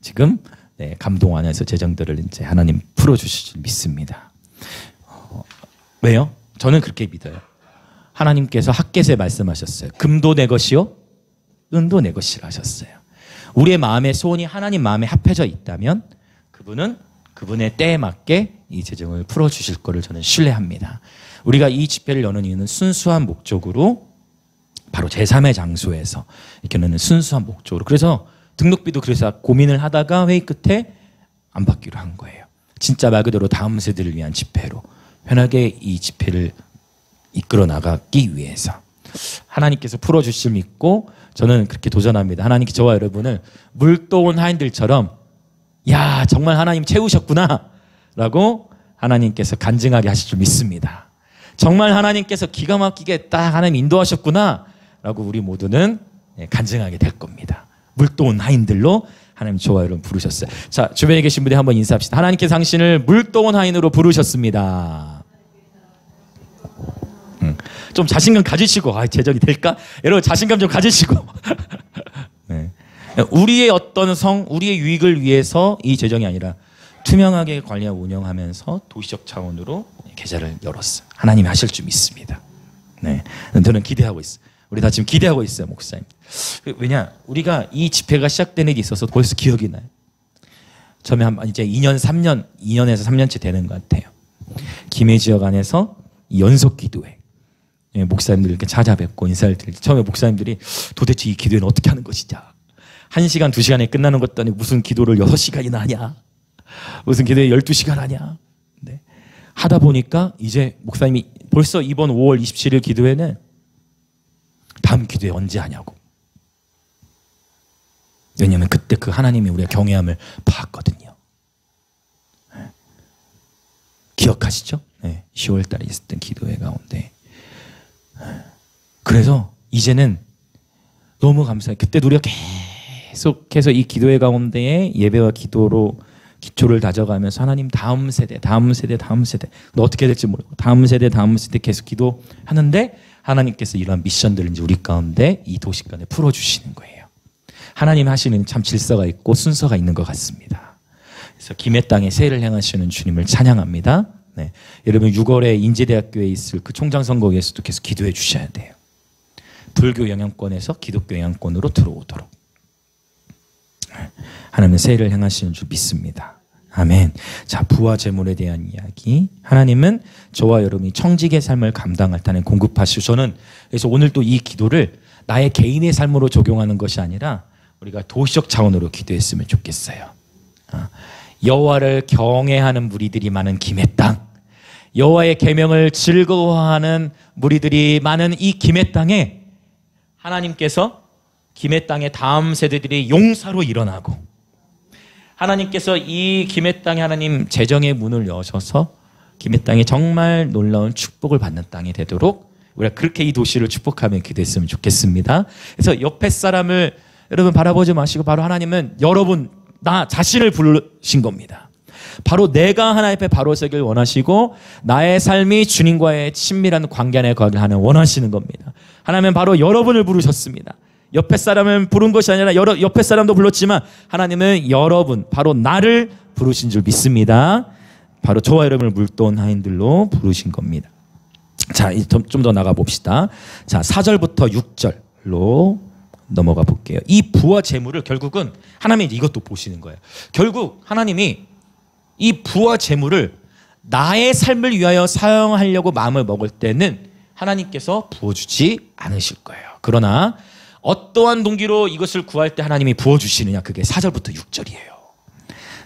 지금 네, 감동 안에서 재정들을 이제 하나님 풀어주실 줄 믿습니다. 왜요? 저는 그렇게 믿어요. 하나님께서 핫겟에 말씀하셨어요. 금도 내 것이요, 은도 내 것이라 하셨어요. 우리의 마음의 소원이 하나님 마음에 합해져 있다면 그분은 그분의 때에 맞게 이 재정을 풀어주실 거를 저는 신뢰합니다. 우리가 이 집회를 여는 이유는 순수한 목적으로, 바로 제3의 장소에서 이렇게 여는 순수한 목적으로. 그래서 등록비도 그래서 고민을 하다가 회의 끝에 안 받기로 한 거예요. 진짜 말 그대로 다음 세대를 위한 집회로 편하게 이 집회를 이끌어 나가기 위해서 하나님께서 풀어주실 믿고 저는 그렇게 도전합니다. 하나님께 저와 여러분을 물도온 하인들처럼 야 정말 하나님 채우셨구나 라고 하나님께서 간증하게 하실 줄 믿습니다. 정말 하나님께서 기가 막히게 딱 하나님 인도하셨구나 라고 우리 모두는 간증하게 될 겁니다. 물도온 하인들로 하나님 저와 여러분 부르셨어요. 자, 주변에 계신 분들 한번 인사합시다. 하나님께서 당신을 물도온 하인으로 부르셨습니다. 좀 자신감 가지시고 재정이 될까? 여러분 자신감 좀 가지시고 네. 우리의 어떤 우리의 유익을 위해서 이 재정이 아니라 투명하게 관리하고 운영하면서 도시적 차원으로 계좌를 열었어요. 하나님이 하실 줄 믿습니다. 네. 저는 기대하고 있어요. 우리 다 지금 기대하고 있어요, 목사님. 왜냐, 우리가 이 집회가 시작되는 데 있어서 벌써 기억이 나요. 처음에 이제 2년에서 3년째 되는 것 같아요. 김해 지역 안에서 연속 기도회. 목사님들 이렇게 찾아뵙고 인사를 드릴 때 처음에 목사님들이 도대체 이 기도회는 어떻게 하는 것이냐. 1시간, 2시간에 끝나는 것도 아니고 무슨 기도를 6시간이나 하냐. 무슨 기도회 12시간 하냐. 네. 하다 보니까 이제 목사님이 벌써 이번 5월 27일 기도회는 다음 기도회 언제 하냐고. 왜냐하면 그때 그 하나님이 우리의 경외함을 봤거든요. 네. 기억하시죠? 네. 10월 달에 있었던 기도회 가운데. 그래서 이제는 너무 감사해요. 그때 우리가 계속해서 이 기도회 가운데에 예배와 기도로 기초를 다져가면서 하나님 다음 세대 너 어떻게 될지 모르고 다음 세대 계속 기도하는데 하나님께서 이러한 미션들을 이제 우리 가운데 이 도시간에 풀어주시는 거예요. 하나님 하시는 참 질서가 있고 순서가 있는 것 같습니다. 그래서 김해 땅에 세를 행하시는 주님을 찬양합니다. 네. 여러분 6월에 인제대학교에 있을 그 총장선거에서도 계속 기도해 주셔야 돼요. 불교 영향권에서 기독교 영향권으로 들어오도록 하나님은 세를 행하시는 줄 믿습니다. 아멘. 자, 부와 재물에 대한 이야기. 하나님은 저와 여러분이 청직의 삶을 감당할 때 공급하시고, 저는 그래서 오늘 또 이 기도를 나의 개인의 삶으로 적용하는 것이 아니라 우리가 도시적 차원으로 기도했으면 좋겠어요. 여호와를 경외하는 무리들이 많은 김해 땅, 여호와의 계명을 즐거워하는 무리들이 많은 이 김해 땅에 하나님께서 김해 땅의 다음 세대들이 용사로 일어나고, 하나님께서 이 김해 땅에 하나님 재정의 문을 여셔서 김해 땅에 정말 놀라운 축복을 받는 땅이 되도록 우리가 그렇게 이 도시를 축복하며 기도했으면 좋겠습니다. 그래서 옆에 사람을 여러분 바라보지 마시고 바로 하나님은 여러분 나 자신을 부르신 겁니다. 바로 내가 하나님 앞에 바로 서길 원하시고 나의 삶이 주님과의 친밀한 관계 안에 거하길 원하시는 겁니다. 하나님은 바로 여러분을 부르셨습니다. 옆에 사람을 부른 것이 아니라 옆에 사람도 불렀지만 하나님은 여러분, 바로 나를 부르신 줄 믿습니다. 바로 저와 여러분을 물도온 하인들로 부르신 겁니다. 자, 좀 더 나가 봅시다. 자, 4절부터 6절로 넘어가 볼게요. 이 부와 재물을 결국은 하나님이 이것도 보시는 거예요. 결국 하나님이 이 부와 재물을 나의 삶을 위하여 사용하려고 마음을 먹을 때는 하나님께서 부어주지 않으실 거예요. 그러나 어떠한 동기로 이것을 구할 때 하나님이 부어주시느냐, 그게 4절부터 6절이에요.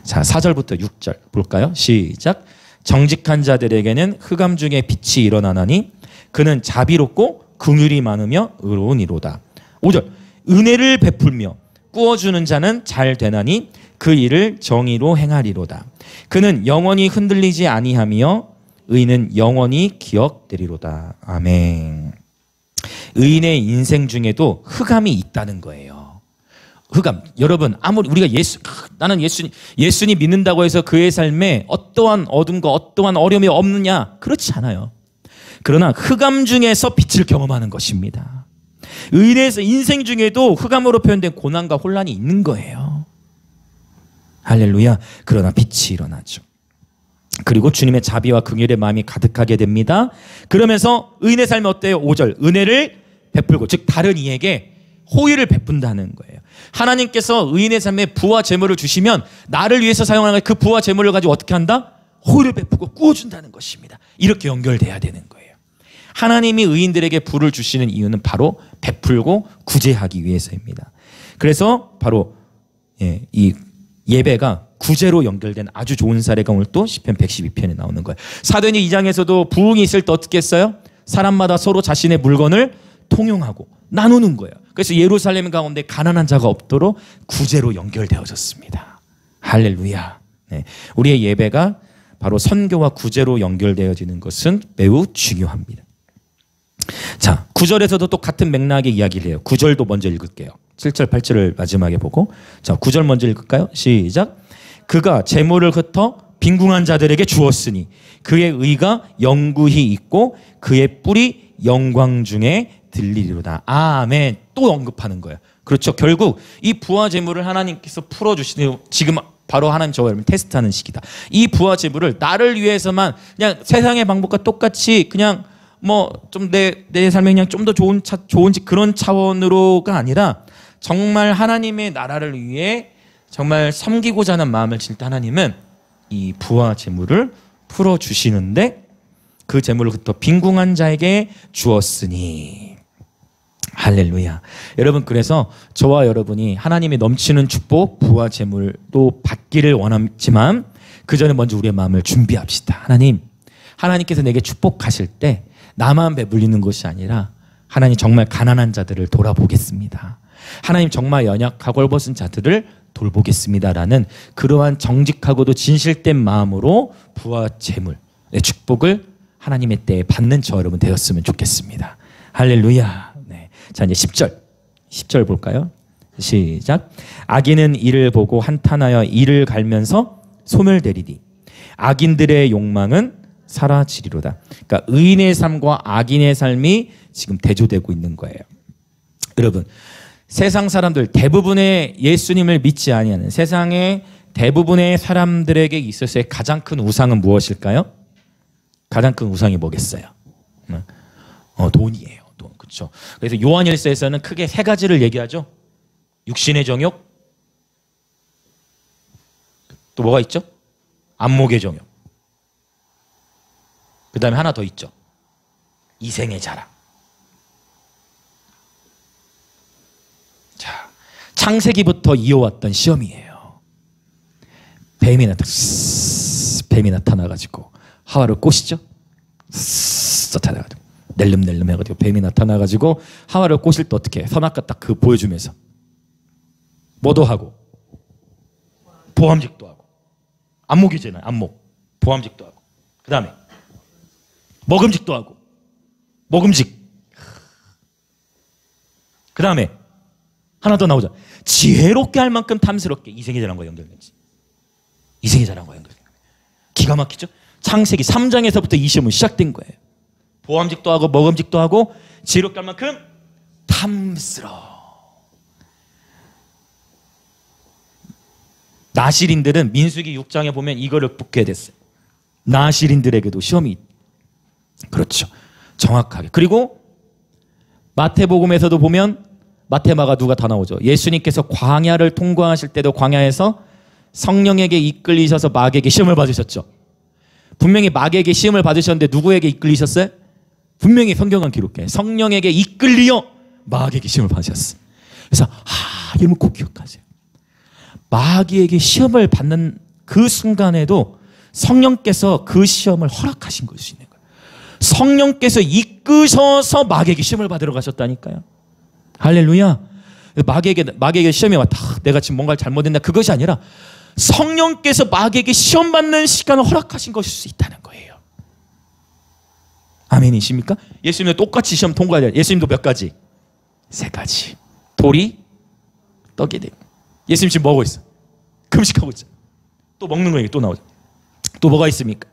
자, 4절부터 6절 볼까요? 시작. 정직한 자들에게는 흑암 중에 빛이 일어나나니 그는 자비롭고 긍휼이 많으며 의로운 이로다. 5절. 은혜를 베풀며 꾸어주는 자는 잘 되나니 그 일을 정의로 행하리로다. 그는 영원히 흔들리지 아니하며 의인은 영원히 기억되리로다. 아멘. 의인의 인생 중에도 흑암이 있다는 거예요. 흑암. 여러분, 아무리 우리가 나는 예수님 믿는다고 해서 그의 삶에 어떠한 어둠과 어떠한 어려움이 없느냐? 그렇지 않아요. 그러나 흑암 중에서 빛을 경험하는 것입니다. 의인에서 인생 중에도 흑암으로 표현된 고난과 혼란이 있는 거예요. 할렐루야. 그러나 빛이 일어나죠. 그리고 주님의 자비와 긍휼의 마음이 가득하게 됩니다. 그러면서 의인의 삶이 어때요? 5절. 은혜를 베풀고, 즉 다른 이에게 호의를 베푼다는 거예요. 하나님께서 의인의 삶에 부와 재물을 주시면 나를 위해서 사용하는 그 부와 재물을 가지고 어떻게 한다? 호의를 베푸고 꾸어준다는 것입니다. 이렇게 연결돼야 되는 거예요. 하나님이 의인들에게 부를 주시는 이유는 바로 베풀고 구제하기 위해서입니다. 그래서 바로 이 예배가 구제로 연결된 아주 좋은 사례가 오늘 또 시편 112편에 나오는 거예요. 사도행전 2장에서도 부흥이 있을 때 어떻게 했어요? 사람마다 서로 자신의 물건을 통용하고 나누는 거예요. 그래서 예루살렘 가운데 가난한 자가 없도록 구제로 연결되어졌습니다. 할렐루야. 네. 우리의 예배가 바로 선교와 구제로 연결되어지는 것은 매우 중요합니다. 자, 9절에서도 또 같은 맥락의 이야기를 해요. 9절도 먼저 읽을게요. 7절, 8절을 마지막에 보고. 자, 9절 먼저 읽을까요? 시작. 그가 재물을 흩어 빈궁한 자들에게 주었으니 그의 의가 영구히 있고 그의 뿔이 영광 중에 들리리로다. 아멘. 또 언급하는 거예요. 그렇죠. 결국 이 부와 재물을 하나님께서 풀어주시는, 지금 바로 하나님 저와 여러분 테스트하는 시기다. 이 부와 재물을 나를 위해서만 그냥 세상의 방법과 똑같이 그냥 뭐 좀 내 삶에 그냥 좀 더 좋은 그런 차원으로가 아니라 정말 하나님의 나라를 위해 정말 섬기고자 하는 마음을 질 때 하나님은 이 부와 재물을 풀어주시는데 그 재물을 흩어 빈궁한 자에게 주었으니. 할렐루야. 여러분, 그래서 저와 여러분이 하나님의 넘치는 축복, 부와 재물도 받기를 원하지만 그 전에 먼저 우리의 마음을 준비합시다. 하나님께서 내게 축복하실 때 나만 배불리는 것이 아니라 하나님 정말 가난한 자들을 돌아보겠습니다. 하나님 정말 연약하고 헐벗은 자들을 돌보겠습니다라는 그러한 정직하고도 진실된 마음으로 부와 재물의 축복을 하나님의 때에 받는 저 여러분 되었으면 좋겠습니다. 할렐루야. 네. 자, 이제 10절 볼까요? 시작. 악인은 이를 보고 한탄하여 이를 갈면서 소멸되리니 악인들의 욕망은 사라지리로다. 그러니까 의인의 삶과 악인의 삶이 지금 대조되고 있는 거예요. 여러분, 세상 사람들 대부분의 예수님을 믿지 아니하는 세상의 대부분의 사람들에게 있어서의 가장 큰 우상은 무엇일까요? 가장 큰 우상이 뭐겠어요? 돈이에요. 돈. 그렇죠. 그래서 요한일서에서는 크게 세 가지를 얘기하죠. 육신의 정욕, 또 뭐가 있죠? 안목의 정욕. 그 다음에 하나 더 있죠. 이생의 자랑. 자, 창세기부터 이어왔던 시험이에요. 뱀이 나타나가지고 하와를 꼬시죠. 나타나가지고 낼름낼름 해가지고 뱀이 나타나가지고 하와를 꼬실 때 어떻게 해? 선악과 딱 그 보여주면서 뭐도 하고 보암직도 하고 안목이잖아요. 안목. 보암직도 하고 그 다음에 먹음직도 하고 먹음직. 그 다음에 하나 더 나오죠. 지혜롭게 할 만큼 탐스럽게. 이생의 자랑과 연결되지. 이생의 자랑과 연결된 거예요. 기가 막히죠. 창세기 3장에서부터 이 시험은 시작된 거예요. 보암직도 하고 먹음직도 하고 지혜롭게 할 만큼 탐스러워. 나실인들은 민수기 6장에 보면 이거를 붙게 됐어요. 나실인들에게도 시험이 그렇죠. 정확하게. 그리고 마태복음에서도 보면 마태마가 누가 다 나오죠. 예수님께서 광야를 통과하실 때도 광야에서 성령에게 이끌리셔서 마귀에게 시험을 받으셨죠. 분명히 마귀에게 시험을 받으셨는데 누구에게 이끌리셨어요? 분명히 성경은 기록해. 성령에게 이끌리어 마귀에게 시험을 받으셨어요. 그래서 이름을 꼭 기억하세요. 마귀에게 시험을 받는 그 순간에도 성령께서 그 시험을 허락하신 걸 수 있는 거예요. 성령께서 이끄셔서 마귀에게 시험을 받으러 가셨다니까요. 할렐루야. 마귀에게 시험이 왔다. 내가 지금 뭔가를 잘못했나. 그것이 아니라 성령께서 마귀에게 시험 받는 시간을 허락하신 것일 수 있다는 거예요. 아멘이십니까? 예수님도 똑같이 시험 통과해야 돼요. 예수님도 몇 가지? 3가지. 돌이 떡이 돼. 예수님 지금 뭐하고 있어? 금식하고 있어. 또 먹는 거 얘기 또 나오죠. 또 뭐가 있습니까?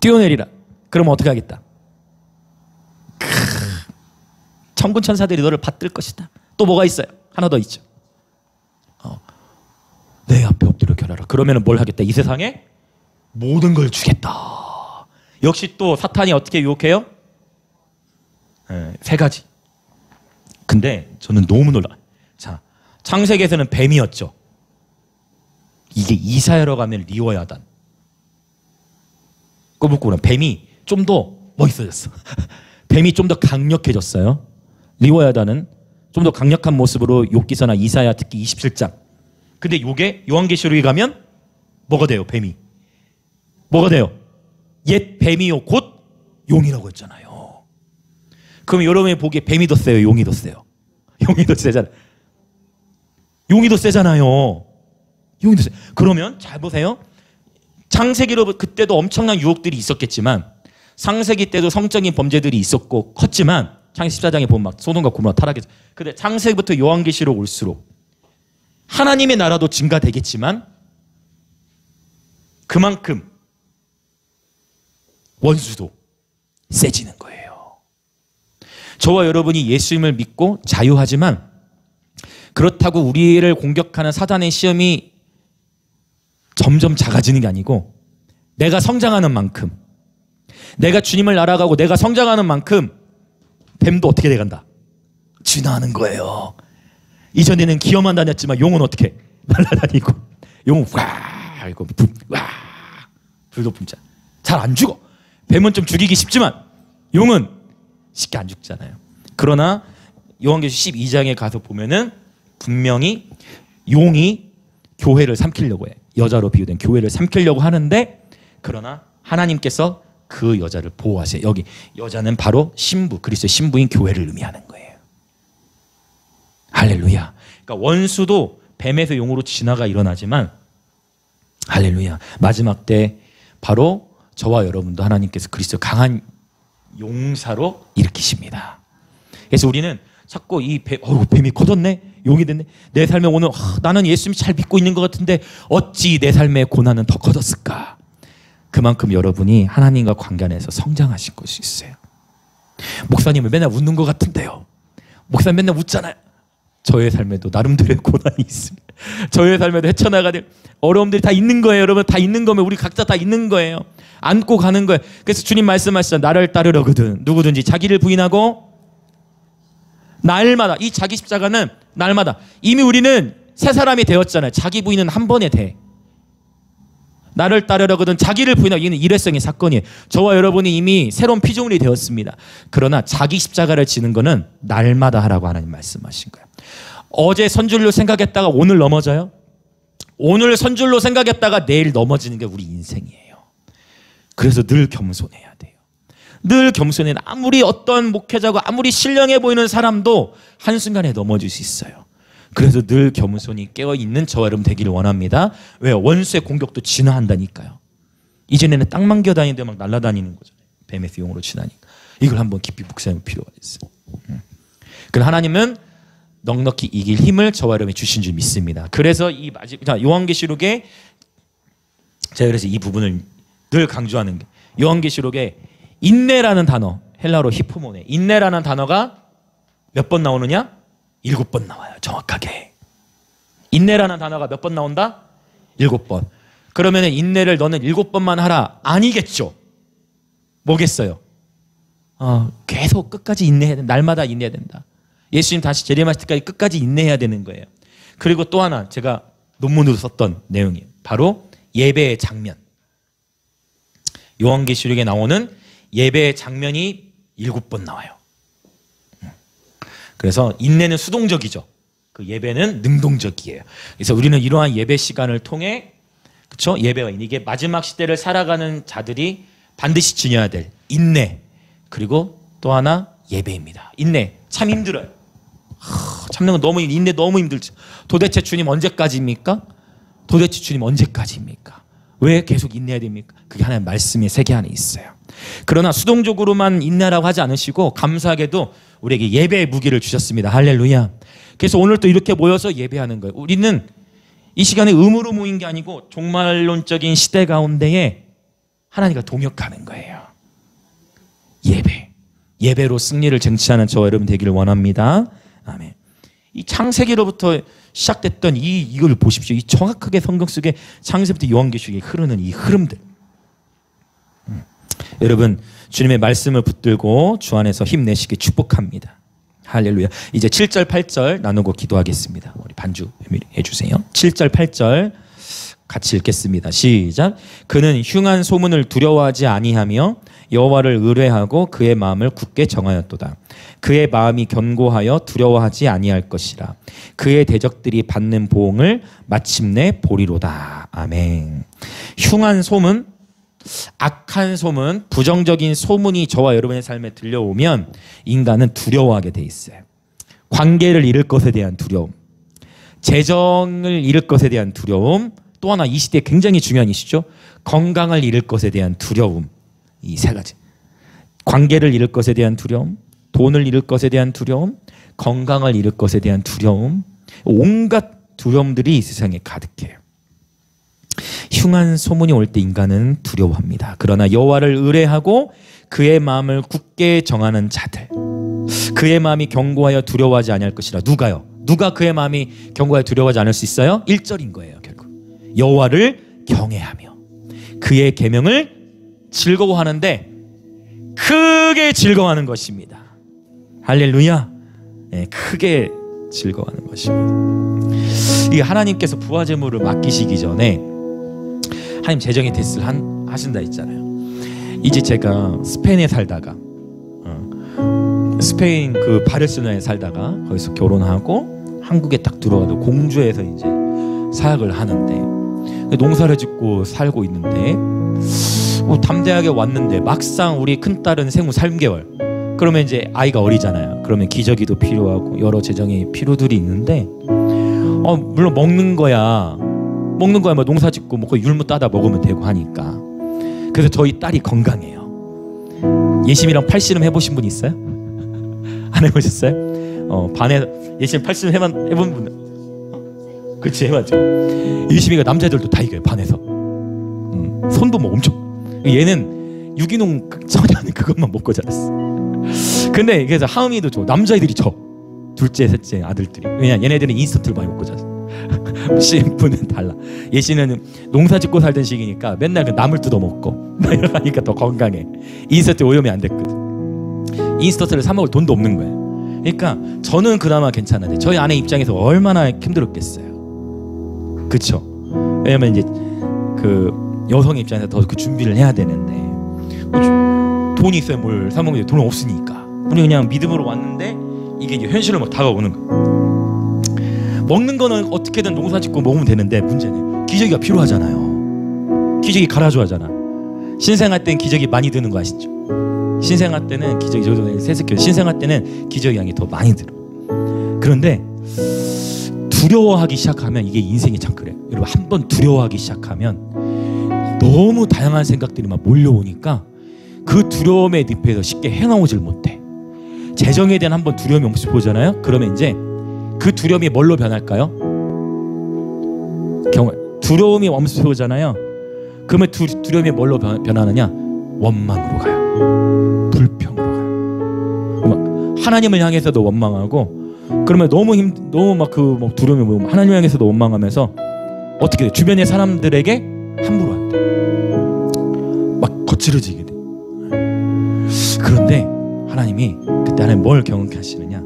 뛰어내리라. 그러면 어떻게 하겠다? 천군 천사들이 너를 받들 것이다. 또 뭐가 있어요? 하나 더 있죠. 내 앞에 엎드려 결하라. 그러면 뭘 하겠다? 이 세상에 모든 걸 주겠다. 역시 또 사탄이 어떻게 유혹해요? 세 가지. 근데 저는 너무 놀라요. 자, 창세기에서는 뱀이었죠. 이게 이사야로 가면 리워야단. 꼬불꼬불한 뱀이 좀 더 멋있어졌어. 뱀이 좀 더 강력해졌어요. 리워야단은 좀 더 강력한 모습으로 욥기서나 이사야 특히 27장. 근데 요게 요한계시록에 가면 뭐가 돼요? 뱀이. 뭐가 돼요? 옛 뱀이요 곧 용이라고 했잖아요. 그럼 여러분이 보기에 뱀이 더 세요? 용이 더 세요? 용이 더 세잖아요. 용이 더 세잖아요. 용이 더 세. 그러면 잘 보세요. 창세기로 그때도 엄청난 유혹들이 있었겠지만 창세기 때도 성적인 범죄들이 있었고 컸지만 창세기 14장에 보면 막 소돔과 고모라 타락해서 근데 창세기부터 요한계시록 올수록 하나님의 나라도 증가되겠지만 그만큼 원수도 세지는 거예요. 저와 여러분이 예수님을 믿고 자유하지만 그렇다고 우리를 공격하는 사단의 시험이 점점 작아지는 게 아니고 내가 성장하는 만큼 내가 주님을 알아가고 내가 성장하는 만큼 뱀도 어떻게 돼간다? 진화하는 거예요. 이전에는 기어만 다녔지만 용은 어떻게? 날아다니고 용은 와 이거 와 불도 품자 잘 안 죽어. 뱀은 좀 죽이기 쉽지만 용은 쉽게 안 죽잖아요. 그러나 요한계시록 12장에 가서 보면은 분명히 용이 교회를 삼키려고 해. 여자로 비유된 교회를 삼키려고 하는데 그러나 하나님께서 그 여자를 보호하세요. 여기 여자는 바로 신부, 그리스도의 신부인 교회를 의미하는 거예요. 할렐루야. 그러니까 원수도 뱀에서 용으로 진화가 일어나지만 할렐루야. 마지막 때 바로 저와 여러분도 하나님께서 그리스도 강한 용사로 일으키십니다. 그래서 우리는 자꾸 이 뱀이 커졌네, 용이 됐네. 내 삶에 오늘 나는 예수님 잘 믿고 있는 것 같은데 어찌 내 삶의 고난은 더 커졌을까? 그만큼 여러분이 하나님과 관계 안에서 성장하실 것이 있어요. 목사님은 맨날 웃는 것 같은데요. 목사님 맨날 웃잖아요. 저의 삶에도 나름대로의 고난이 있습니다. 저의 삶에도 헤쳐나가는 어려움들이 다 있는 거예요. 여러분 다 있는 거면 우리 각자 다 있는 거예요. 안고 가는 거예요. 그래서 주님 말씀하시죠. 나를 따르려거든 누구든지 자기를 부인하고 날마다 이 자기 십자가는 날마다 이미 우리는 새 사람이 되었잖아요. 자기 부인은 한 번에 돼. 나를 따르려거든 자기를 부인하고 이는 일회성의 사건이에요. 저와 여러분이 이미 새로운 피조물이 되었습니다. 그러나 자기 십자가를 지는 거는 날마다 하라고 하나님 말씀하신 거예요. 어제 선줄로 생각했다가 오늘 넘어져요. 오늘 선줄로 생각했다가 내일 넘어지는 게 우리 인생이에요. 그래서 늘 겸손해야 돼요. 늘 겸손해. 아무리 어떤 목회자고 아무리 신령해 보이는 사람도 한순간에 넘어질 수 있어요. 그래서 늘 겸손히 깨어있는 저와 여러분 되기를 원합니다. 왜요? 원수의 공격도 진화한다니까요. 이전에는 땅만 기어다니는데 막 날아다니는 거잖아요. 뱀의 용으로 진화하니까. 이걸 한번 깊이 묵상할 필요가 있어요. 그럼 하나님은 넉넉히 이길 힘을 저와 여러분이 주신 줄 믿습니다. 그래서 이 마지막 요한계시록에 제가 그래서 이 부분을 늘 강조하는 게 요한계시록에 인내라는 단어, 헬라어로 히포모네, 인내라는 단어가 몇 번 나오느냐? 7번 나와요. 정확하게. 인내라는 단어가 몇 번 나온다? 7번. 그러면 인내를 너는 7번만 하라. 아니겠죠. 뭐겠어요? 계속 끝까지 인내해야 된다. 날마다 인내해야 된다. 예수님 다시 재림하실 때까지 끝까지 인내해야 되는 거예요. 그리고 또 하나 제가 논문으로 썼던 내용이에요. 바로 예배의 장면. 요한계시록에 나오는 예배의 장면이 7번 나와요. 그래서 인내는 수동적이죠. 그 예배는 능동적이에요. 그래서 우리는 이러한 예배 시간을 통해 그렇죠? 예배와 이게 마지막 시대를 살아가는 자들이 반드시 지녀야 될 인내 그리고 또 하나 예배입니다. 인내 참 힘들어요. 참는 건 너무 인내 너무 힘들죠. 도대체 주님 언제까지입니까? 도대체 주님 언제까지입니까? 왜 계속 인내해야 됩니까? 그게 하나의 말씀의 세계 안에 있어요. 그러나 수동적으로만 인내라고 하지 않으시고 감사하게도 우리에게 예배의 무기를 주셨습니다. 할렐루야. 그래서 오늘 또 이렇게 모여서 예배하는 거예요. 우리는 이 시간에 의무로 모인 게 아니고 종말론적인 시대 가운데에 하나님과 동역하는 거예요. 예배. 예배로 승리를 쟁취하는 저와 여러분 되기를 원합니다. 아멘. 이 창세기로부터 시작됐던 이걸 보십시오. 이 정확하게 성경 속에 창세기부터 요한계시록에 흐르는 이 흐름들. 여러분 주님의 말씀을 붙들고 주 안에서 힘내시길 축복합니다. 할렐루야. 이제 7절 8절 나누고 기도하겠습니다. 우리 반주 해주세요. 7절 8절 같이 읽겠습니다. 시작. 그는 흉한 소문을 두려워하지 아니하며 여호와를 의뢰하고 그의 마음을 굳게 정하였도다. 그의 마음이 견고하여 두려워하지 아니할 것이라. 그의 대적들이 받는 보응을 마침내 보리로다. 아멘. 흉한 소문, 악한 소문, 부정적인 소문이 저와 여러분의 삶에 들려오면 인간은 두려워하게 돼 있어요. 관계를 잃을 것에 대한 두려움, 재정을 잃을 것에 대한 두려움, 또 하나 이 시대에 굉장히 중요한 이슈죠. 건강을 잃을 것에 대한 두려움. 이 세 가지. 관계를 잃을 것에 대한 두려움, 돈을 잃을 것에 대한 두려움, 건강을 잃을 것에 대한 두려움, 온갖 두려움들이 이 세상에 가득해요. 흉한 소문이 올 때 인간은 두려워합니다. 그러나 여호와를 의뢰하고 그의 마음을 굳게 정하는 자들, 그의 마음이 견고하여 두려워하지 아니할 것이라. 누가요? 누가 그의 마음이 견고하여 두려워하지 않을 수 있어요? 1절인 거예요. 결국 여호와를 경외하며 그의 계명을 즐거워하는데 크게 즐거워하는 것입니다. 할렐루야. 네, 크게 즐거워하는 것입니다. 이 하나님께서 부화제물을 맡기시기 전에 하나님 재정의 테스트를 하신다 했잖아요. 이제 제가 스페인에 살다가 스페인 그 바르셀로나에 살다가 거기서 결혼하고 한국에 딱 들어가도 공주에서 이제 사역을 하는데 농사를 짓고 살고 있는데 담대하게 왔는데 막상 우리 큰딸은 생후 3개월. 그러면 이제 아이가 어리잖아요. 그러면 기저귀도 필요하고 여러 재정의 필요들이 있는데 물론 먹는 거야 뭐 농사 짓고 뭐 거의 율무 따다 먹으면 되고 하니까. 그래서 저희 딸이 건강해요. 예심이랑 팔씨름 해보신 분 있어요? 안 해보셨어요? 반에 예심 팔씨름 해본 분? 그렇지, 해봤죠. 예심이가 남자들도 다 이겨요. 반에서 손도 뭐 엄청. 얘는 유기농 전혀 아닌 그것만 먹고 자랐어. 근데 그래서 하은이도 저 남자애들이 저 둘째 셋째 아들들이. 왜냐 얘네들은 인스턴트를 많이 먹고 자랐어. 씨는 달라. 예씨는 농사 짓고 살던 시기니까 맨날 그 나물 뜯어 먹고 이러니까 더 건강해. 인스턴트 오염이 안 됐거든. 인스턴트를 사 먹을 돈도 없는 거야. 그러니까 저는 그나마 괜찮은데 저희 아내 입장에서 얼마나 힘들었겠어요. 그렇죠? 왜냐면 이제 그 여성 입장에서 더 그 준비를 해야 되는데 돈이 있어야 뭘 사 먹는데 돈은 없으니까 우리 그냥 믿음으로 왔는데 이게 이제 현실로 막 다가오는 거예요. 먹는 거는 어떻게든 농사 짓고 먹으면 되는데 문제는 기저귀가 필요하잖아요. 기저귀 갈아줘야잖아. 신생아 때는 기저귀 많이 드는 거 아시죠? 신생아 때는 기저귀 저도 세습해요. 신생아 때는 기저귀 양이 더 많이 들어. 그런데 두려워하기 시작하면 이게 인생이 참 그래요. 여러분 한번 두려워하기 시작하면 너무 다양한 생각들이 막 몰려오니까 그 두려움의 늪에서 쉽게 헤어나오질 못해. 재정에 대한 한번 두려움이 엄습해오잖아요. 그러면 이제 그 두려움이 뭘로 변할까요? 두려움이 엄습해오잖아요. 그러면 두려움이 뭘로 변하느냐? 원망으로 가요. 불평으로 가요. 하나님을 향해서도 원망하고 그러면 너무 막 그 두려움이 뭐 하나님을 향해서도 원망하면서 어떻게 돼? 주변의 사람들에게 함부로 안 돼. 막 거칠어지게 돼. 그런데 하나님이 그때 하나님 뭘 경험케 하시느냐?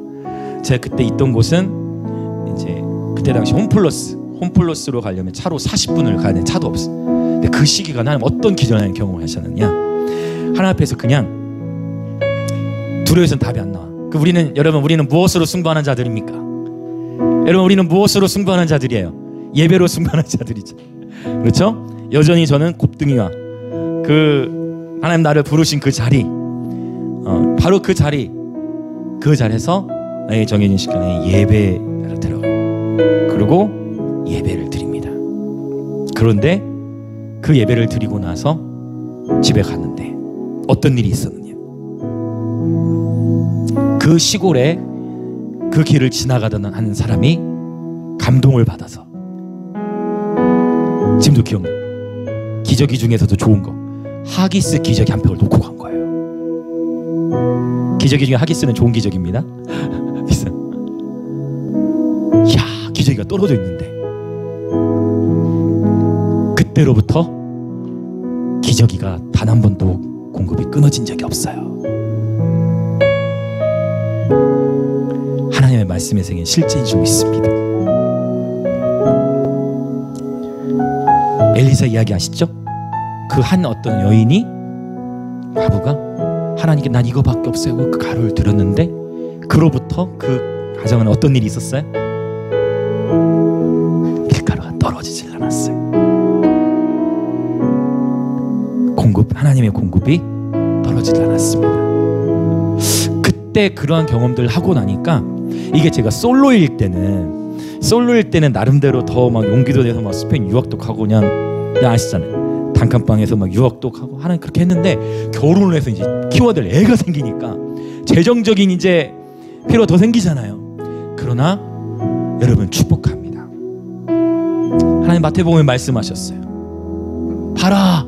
제가 그때 있던 곳은 이제 그때 당시 홈플러스로 가려면 차로 40분을 가야 되는 차도 없어. 근데 그 시기가 하나님 어떤 기전하는 경험을 하셨느냐? 하나님 앞에서 그냥 두려워서는 답이 안 나와. 여러분 우리는 무엇으로 승부하는 자들입니까? 여러분 우리는 무엇으로 승부하는 자들이에요? 예배로 승부하는 자들이죠. 그렇죠? 여전히 저는 곱등이와 그 하나님 나를 부르신 그 자리, 바로 그 자리에서 나의 정해진 시간에 예배를 들어가요. 그리고 예배를 드립니다. 그런데 그 예배를 드리고 나서 집에 갔는데 어떤 일이 있었느냐? 그 시골에 그 길을 지나가던 한 사람이 감동을 받아서, 지금도 기억나요. 기저귀 중에서도 좋은 거 하기스 기저귀 한 팩을 놓고 간 거예요. 기저귀 중에 하기스는 좋은 기저귀입니다. 야, 기저귀가 떨어져 있는데 그때로부터 기저귀가 단 한 번도 공급이 끊어진 적이 없어요. 하나님의 말씀의 세계는 실제이고 있습니다. 엘리사 이야기 아시죠? 그 한 어떤 여인이, 과부가 하나님께 난 이거밖에 없어요 그 가루를 들었는데, 그로부터 그 가정은 어떤 일이 있었어요? 밀가루가 떨어지질 않았어요. 하나님의 공급이 떨어지지 않았습니다. 그때 그러한 경험들을 하고 나니까, 이게 제가 솔로일 때는 나름대로 더 막 용기도 내서 막 스페인 유학도 가고 그냥 아시잖아요. 단칸방에서 막 유학도 가고 하나님 그렇게 했는데, 결혼을 해서 이제 키워야 될 애가 생기니까 재정적인 이제 필요가 더 생기잖아요. 그러나 여러분 축복합니다. 하나님 마태복음에 말씀하셨어요. 봐라,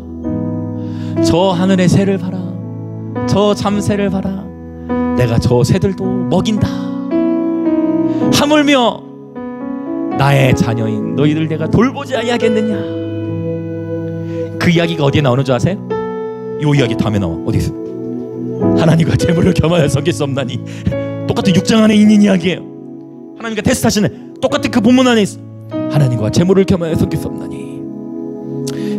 저 하늘의 새를 봐라, 저 잠새를 봐라, 내가 저 새들도 먹인다. 하물며 나의 자녀인 너희들 내가 돌보지 아니하겠느냐. 그 이야기가 어디에 나오는 줄 아세요? 이 이야기 다음에 나와. 어디서? 하나님과 재물을 겸하여 섬길 수 없나니. 똑같은 6장 안에 있는 이야기예요. 하나님과 테스트하시는 똑같은 그 본문 안에 있어. 하나님과 재물을 겸하여 섬길 수 없나니.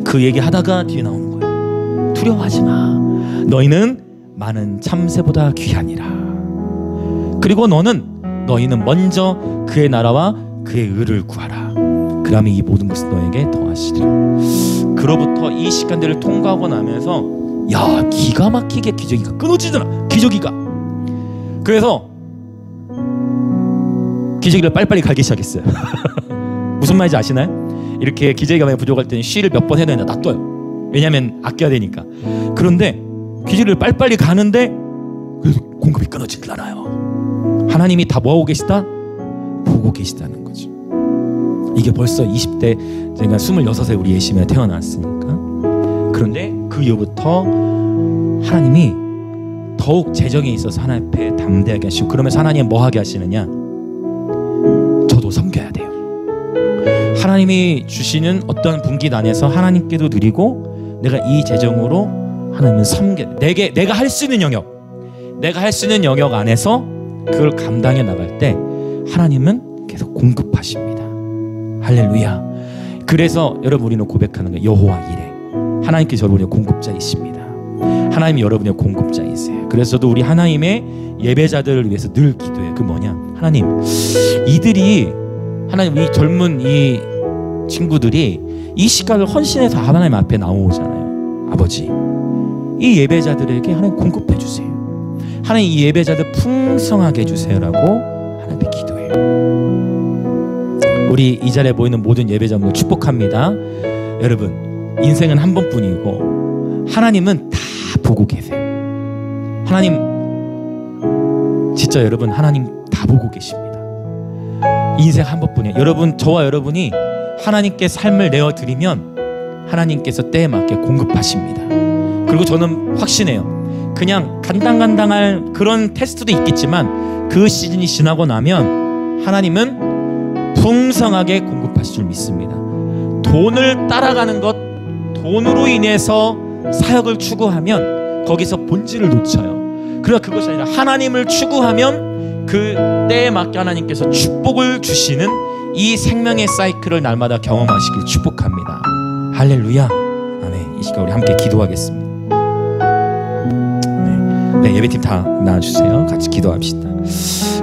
그 얘기 하다가 뒤에 나오는 거예요. 두려워하지 마. 너희는 많은 참새보다 귀하니라. 그리고 너희는 먼저 그의 나라와 그의 의를 구하라. 그러면 이 모든 것은 너에게 더하시리라. 그로부터 이 시간들을 통과하고 나면서 야, 기가 막히게 기저귀가 끊어지더라. 기저귀가. 그래서 기저귀를 빨리빨리 갈기 시작했어요. 무슨 말인지 아시나요? 이렇게 기저귀가 많이 부족할 때는 쉬를 몇 번 해야 되나 놔둬요. 왜냐면 아껴야 되니까. 그런데 기저귀를 빨리빨리 가는데 그래서 공급이 끊어지질 않아요. 하나님이 다 뭐하고 계시다? 보고 계시다는 거죠. 이게 벌써 20대, 제가 26에 우리 예심이가 태어났으니까. 그런데 그 이후부터 하나님이 더욱 재정에 있어서 하나님 앞에 담대하게 하시고, 그러면서 하나님은 뭐 하게 하시느냐? 저도 섬겨야 돼요. 하나님이 주시는 어떤 분기단에서 하나님께도 드리고, 내가 이 재정으로 하나님은 섬겨, 내가 할 수 있는 영역 안에서 그걸 감당해 나갈 때 하나님은 계속 공급하십니다. 할렐루야. 그래서 여러분, 우리는 고백하는 거예요. 여호와 이레, 하나님께서 여러분의 공급자이십니다. 하나님이 여러분의 공급자이세요. 그래서 저도 우리 하나님의 예배자들을 위해서 늘 기도해요. 그 뭐냐, 하나님, 하나님, 이 젊은 이 친구들이 이 시간을 헌신해서 하나님 앞에 나오잖아요. 아버지, 이 예배자들에게 하나님 공급해 주세요. 하나님, 이 예배자들 풍성하게 해주세요라고 하나님께 기도해요. 우리 이 자리에 모이는 모든 예배자분들 축복합니다. 여러분, 인생은 한 번뿐이고 하나님은 다 보고 계세요. 하나님, 진짜 여러분, 하나님 다 보고 계십니다. 인생 한 번뿐이에요. 여러분, 저와 여러분이 하나님께 삶을 내어드리면 하나님께서 때에 맞게 공급하십니다. 그리고 저는 확신해요. 그냥 간당간당할 그런 테스트도 있겠지만 그 시즌이 지나고 나면 하나님은 풍성하게 공급하실 줄 믿습니다. 돈을 따라가는 것, 돈으로 인해서 사역을 추구하면 거기서 본질을 놓쳐요. 그러나 그것이 아니라 하나님을 추구하면 그 때에 맞게 하나님께서 축복을 주시는 이 생명의 사이클을 날마다 경험하시길 축복합니다. 할렐루야. 아멘. 이 시간 우리 함께 기도하겠습니다. 네, 예배팀 다 나와주세요. 같이 기도합시다.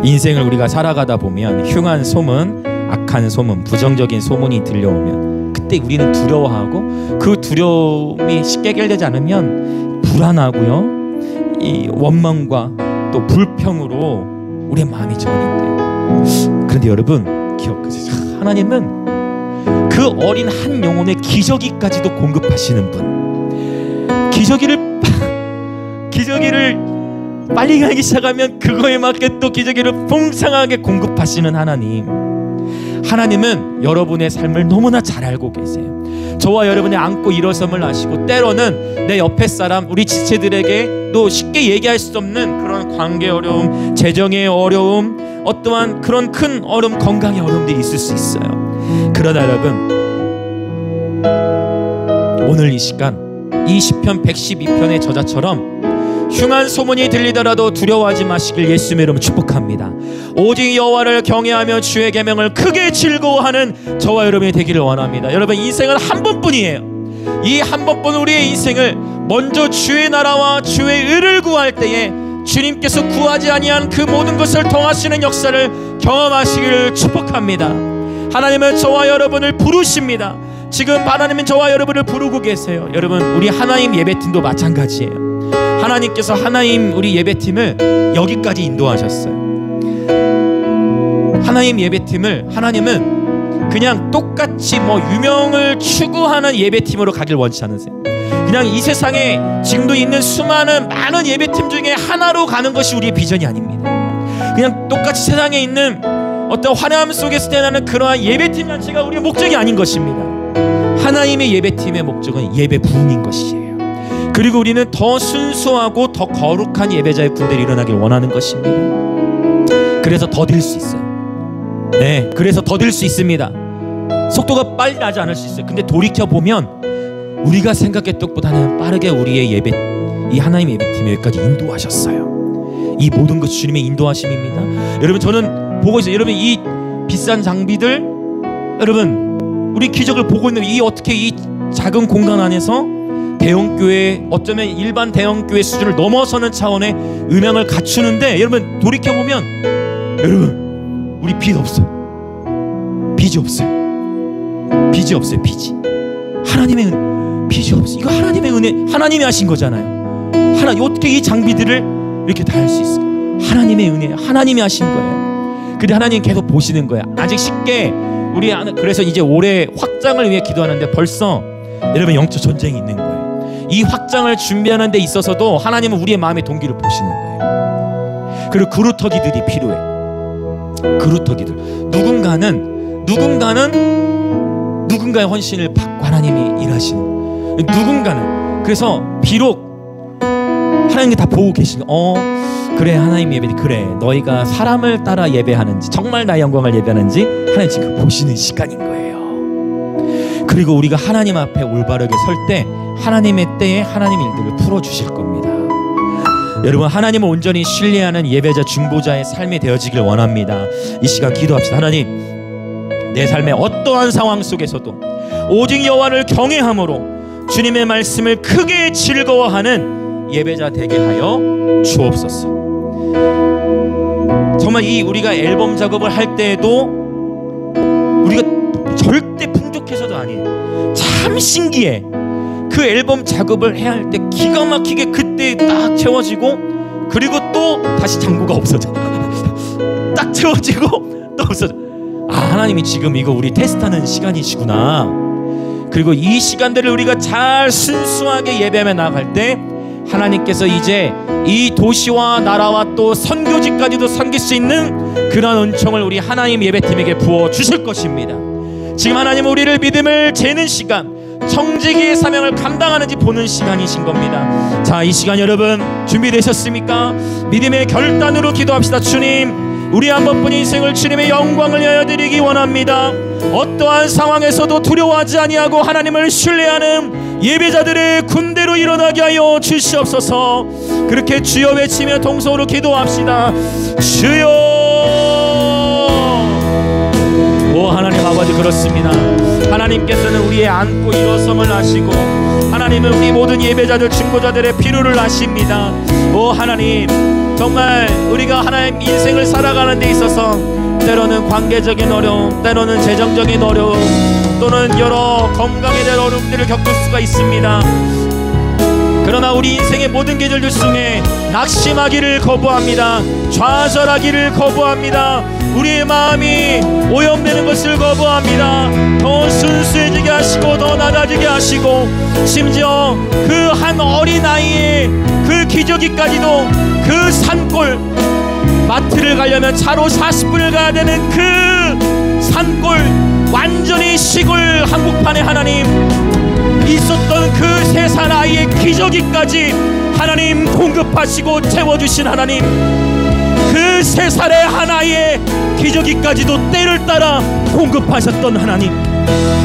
인생을 우리가 살아가다 보면 흉한 소문, 악한 소문, 부정적인 소문이 들려오면 그때 우리는 두려워하고, 그 두려움이 쉽게 해결되지 않으면 불안하고요, 이 원망과 또 불평으로 우리의 마음이 저린데, 그런데 여러분 기억하세요. 하나님은 그 어린 한 영혼의 기저귀까지도 공급하시는 분. 기저귀를 빨리 가기 시작하면 그거에 맞게 또 기저귀를 풍성하게 공급하시는 하나님. 하나님은 여러분의 삶을 너무나 잘 알고 계세요. 저와 여러분의 안고 일어섬을 아시고, 때로는 내 옆에 사람, 우리 지체들에게 또 쉽게 얘기할 수 없는 그런 관계 어려움, 재정의 어려움, 어떠한 그런 큰 어려움, 건강의 어려움들이 있을 수 있어요. 그러나 여러분, 오늘 이 시간 이 시편 112편의 저자처럼 흉한 소문이 들리더라도 두려워하지 마시길 예수님의 이름으로 축복합니다. 오직 여호와를 경외하며 주의 계명을 크게 즐거워하는 저와 여러분이 되기를 원합니다. 여러분, 인생은 한 번뿐이에요. 이 한 번뿐 우리의 인생을 먼저 주의 나라와 주의 의를 구할 때에 주님께서 구하지 아니한 그 모든 것을 통하시는 역사를 경험하시기를 축복합니다. 하나님은 저와 여러분을 부르십니다. 지금 하나님은 저와 여러분을 부르고 계세요. 여러분, 우리 하나님 예배팀도 마찬가지예요. 하나님께서 하나님 우리 예배팀을 여기까지 인도하셨어요. 하나님 예배팀을 하나님은 그냥 똑같이 유명을 추구하는 예배팀으로 가길 원치 않으세요. 그냥 이 세상에 지금도 있는 수많은 많은 예배팀 중에 하나로 가는 것이 우리의 비전이 아닙니다. 그냥 똑같이 세상에 있는 어떤 화려함 속에서 태어나는 그러한 예배팀 자체가 우리의 목적이 아닌 것입니다. 하나님의 예배팀의 목적은 예배 부흥인 것이에요. 그리고 우리는 더 순수하고 더 거룩한 예배자의 군대를 일어나길 원하는 것입니다. 그래서 더딜 수 있어요. 네, 그래서 더딜 수 있습니다. 속도가 빨리 나지 않을 수 있어요. 근데 돌이켜보면 우리가 생각했던 것보다는 빠르게 우리의 예배, 이 하나님 예배팀에 여기까지 인도하셨어요. 이 모든 것이 주님의 인도하심입니다. 여러분, 저는 보고 있어요. 여러분, 이 비싼 장비들, 여러분, 우리 기적을 보고 있는 이 어떻게 이 작은 공간 안에서 대형교회, 어쩌면 일반 대형교회 수준을 넘어서는 차원의 음향을 갖추는데, 여러분 돌이켜보면 여러분 우리 빚 없어요. 빚이 없어요. 빚이 없어요. 빚이. 하나님의 은혜, 빚이 없어요. 이거 하나님의 은혜, 하나님이 하신 거잖아요. 어떻게 이 장비들을 이렇게 다 할 수 있을까? 하나님의 은혜, 하나님이 하신 거예요. 근데 하나님 계속 보시는 거야. 아직 쉽게 우리, 그래서 이제 올해 확장을 위해 기도하는데 벌써 여러분 영적 전쟁이 있는 거예요. 이 확장을 준비하는 데 있어서도 하나님은 우리의 마음의 동기를 보시는 거예요. 그리고 그루터기들이 필요해. 그루터기들. 누군가의 헌신을 받고 하나님이 일하시는, 누군가는. 그래서 비록 하나님이 다 보고 계시는, 그래 하나님 예배, 그래 너희가 사람을 따라 예배하는지 정말 나의 영광을 예배하는지 하나님 지금 보시는 시간인 거예요. 그리고 우리가 하나님 앞에 올바르게 설 때 하나님의 때에 하나님 일들을 풀어주실 겁니다. 여러분, 하나님을 온전히 신뢰하는 예배자, 중보자의 삶이 되어지길 원합니다. 이 시간 기도합시다. 하나님, 내 삶의 어떠한 상황 속에서도 오직 여호와를 경외함으로 주님의 말씀을 크게 즐거워하는 예배자 되게 하여 주옵소서. 정말 이 우리가 앨범 작업을 할 때에도 우리가 절대 풍족해서도 아니에요. 참 신기해. 그 앨범 작업을 해야 할 때 기가 막히게 그때 딱 채워지고, 그리고 또 다시 창고가 없어져. 딱 채워지고 또 없어져. 하나님이 지금 이거 우리 테스트하는 시간이시구나. 그리고 이 시간들을 우리가 잘 순수하게 예배하며 나아갈 때 하나님께서 이제 이 도시와 나라와 또 선교지까지도 섬길 수 있는 그런 은총을 우리 하나님 예배팀에게 부어주실 것입니다. 지금 하나님은 우리를 믿음을 재는 시간, 청지기의 사명을 감당하는지 보는 시간이신 겁니다. 자, 이 시간 여러분 준비되셨습니까? 믿음의 결단으로 기도합시다. 주님, 우리 한 번뿐인 인생을 주님의 영광을 위하여 드리기 원합니다. 어떠한 상황에서도 두려워하지 아니하고 하나님을 신뢰하는 예배자들의 군대로 일어나게 하여 주시옵소서. 그렇게 주여 외치며 동성으로 기도합시다. 주여. 오 하나님 아버지, 그렇습니다. 하나님께서는 우리의 안고 일어섬을 아시고 하나님은 우리 모든 예배자들, 중보자들의 필요를 아십니다. 오 하나님, 정말 우리가 하나님 인생을 살아가는 데 있어서 때로는 관계적인 어려움, 때로는 재정적인 어려움, 또는 여러 건강에 대한 어려움들을 겪을 수가 있습니다. 그러나 우리 인생의 모든 계절들 중에 낙심하기를 거부합니다. 좌절하기를 거부합니다. 우리의 마음이 오염되는 것을 거부합니다. 더 순수해지게 하시고 더 낮아지게 하시고, 심지어 그 한 어린 아이의 그 기저귀까지도 그 산골 마트를 가려면 차로 40분을 가야 되는 그 산골 완전히 시골 한복판에 하나님 있었던 그 3살 아이의 기저귀까지 하나님 공급하시고 채워주신 하나님, 그 3살의 한 아이의 기저귀까지도 때를 따라 공급하셨던 하나님,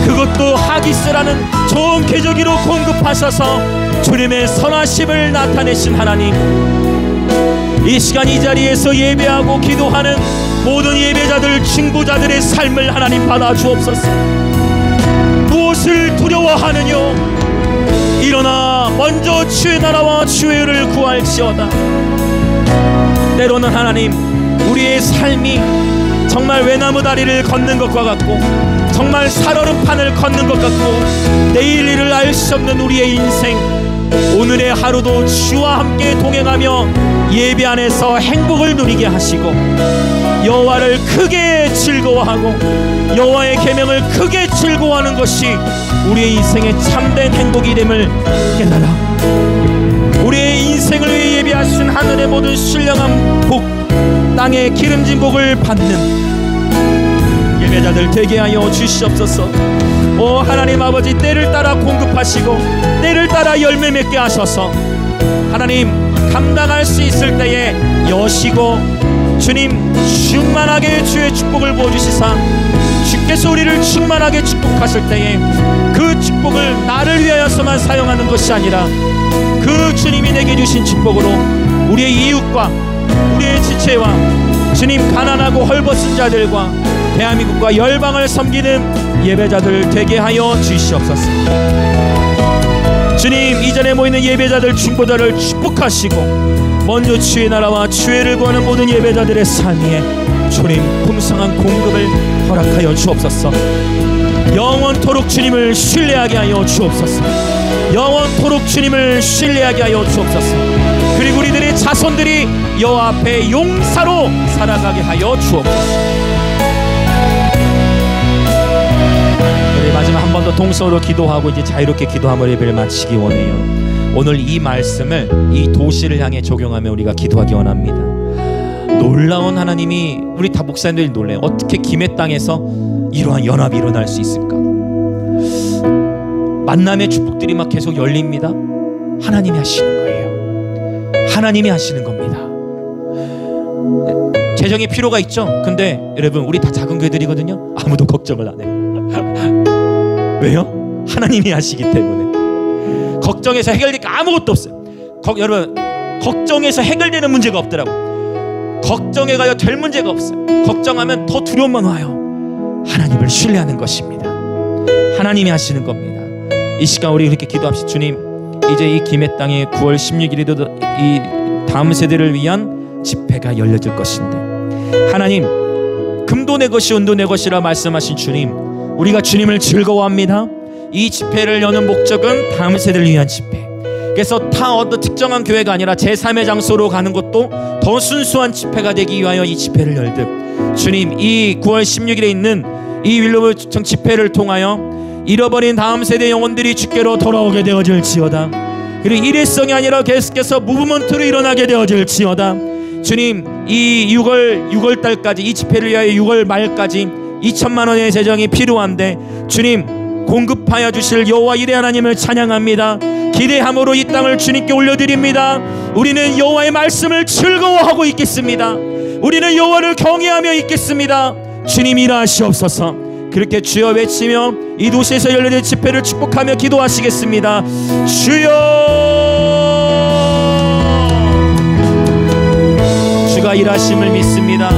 그것도 하기스라는 좋은 기저귀로 공급하셔서 주님의 선하심을 나타내신 하나님, 이 시간 이 자리에서 예배하고 기도하는 모든 예배자들, 중보자들의 삶을 하나님 받아주옵소서. 무엇을 두려워하느뇨? 일어나 먼저 주의 나라와 주의 의를 구할지어다. 때로는 하나님, 우리의 삶이 정말 외나무 다리를 걷는 것과 같고 정말 살얼음판을 걷는 것 같고 내일 일을 알 수 없는 우리의 인생, 오늘의 하루도 주와 함께 동행하며 예배 안에서 행복을 누리게 하시고 여호와를 크게 즐거워하고 여호와의 계명을 크게 즐거워하는 것이 우리의 인생의 참된 행복이 됨을 깨달아 우리의 인생을 위해 예비하신 하늘의 모든 신령한 복, 땅의 기름진 복을 받는 예배자들 되게 하여 주시옵소서. 오 하나님 아버지, 때를 따라 공급하시고 때를 따라 열매 맺게 하셔서 하나님 감당할 수 있을 때에 여시고 주님 충만하게 주의 축복을 부어주시사 주께서 우리를 충만하게 축복하실 때에 그 축복을 나를 위하여서만 사용하는 것이 아니라 그 주님이 내게 주신 축복으로 우리의 이웃과 우리의 지체와 주님 가난하고 헐벗은 자들과 대한민국과 열방을 섬기는 예배자들 되게 하여 주시옵소서. 주님, 이전에 모이는 예배자들, 중보자를 축복하시고 먼저 주의 나라와 주의를 구하는 모든 예배자들의 삶에 주님 풍성한 공급을 허락하여 주옵소서. 영원토록 주님을 신뢰하게 하여 주옵소서. 영원토록 주님을 신뢰하게 하여 주옵소서. 그리고 우리들의 자손들이 여호와 앞에 용사로 살아가게 하여 주옵소서. 우리 마지막 한 번 더 동서로 기도하고 이제 자유롭게 기도함을 예배를 마치기 원해요. 오늘 이 말씀을 이 도시를 향해 적용하며 우리가 기도하기 원합니다. 놀라운 하나님이, 우리 다 목사님들이 놀래요. 어떻게 김해 땅에서 이러한 연합이 일어날 수 있을까? 만남의 축복들이 막 계속 열립니다. 하나님이 하시는 거예요. 하나님이 하시는 겁니다. 재정의 필요가 있죠. 근데 여러분, 우리 다 작은 교회들이거든요. 아무도 걱정을 안 해요. 왜요? 하나님이 하시기 때문에. 걱정해서 해결될 게 아무것도 없어요. 여러분, 걱정해서 해결되는 문제가 없더라고. 걱정해가요 될 문제가 없어요. 걱정하면 더 두려움만 와요. 하나님을 신뢰하는 것입니다. 하나님이 하시는 겁니다. 이 시간 우리 그렇게 기도합시다. 주님, 이제 이 김해 땅에 9월 16일에도 이 다음 세대를 위한 집회가 열려질 것인데, 하나님, 금도 내 것이 은도 내 것이라 말씀하신 주님, 우리가 주님을 즐거워합니다. 이 집회를 여는 목적은 다음 세대를 위한 집회. 그래서 어떤 특정한 교회가 아니라 제3의 장소로 가는 것도 더 순수한 집회가 되기 위하여 이 집회를 열듯, 주님, 이 9월 16일에 있는 이 윌로브청 집회를 통하여 잃어버린 다음 세대 영혼들이 주께로 돌아오게 되어질지어다. 그리고 일회성이 아니라 계속해서 무브먼트로 일어나게 되어질지어다. 주님, 이 6월 달까지, 이 집회를 위하여 6월 말까지 2천만 원의 재정이 필요한데 주님 공급하여 주실 여호와 이레 하나님을 찬양합니다. 기대함으로 이 땅을 주님께 올려드립니다. 우리는 여호와의 말씀을 즐거워하고 있겠습니다. 우리는 여호와를 경외하며 있겠습니다. 주님 일하시옵소서. 그렇게 주여 외치며 이 도시에서 열려질 집회를 축복하며 기도하시겠습니다. 주여, 주가 일하심을 믿습니다.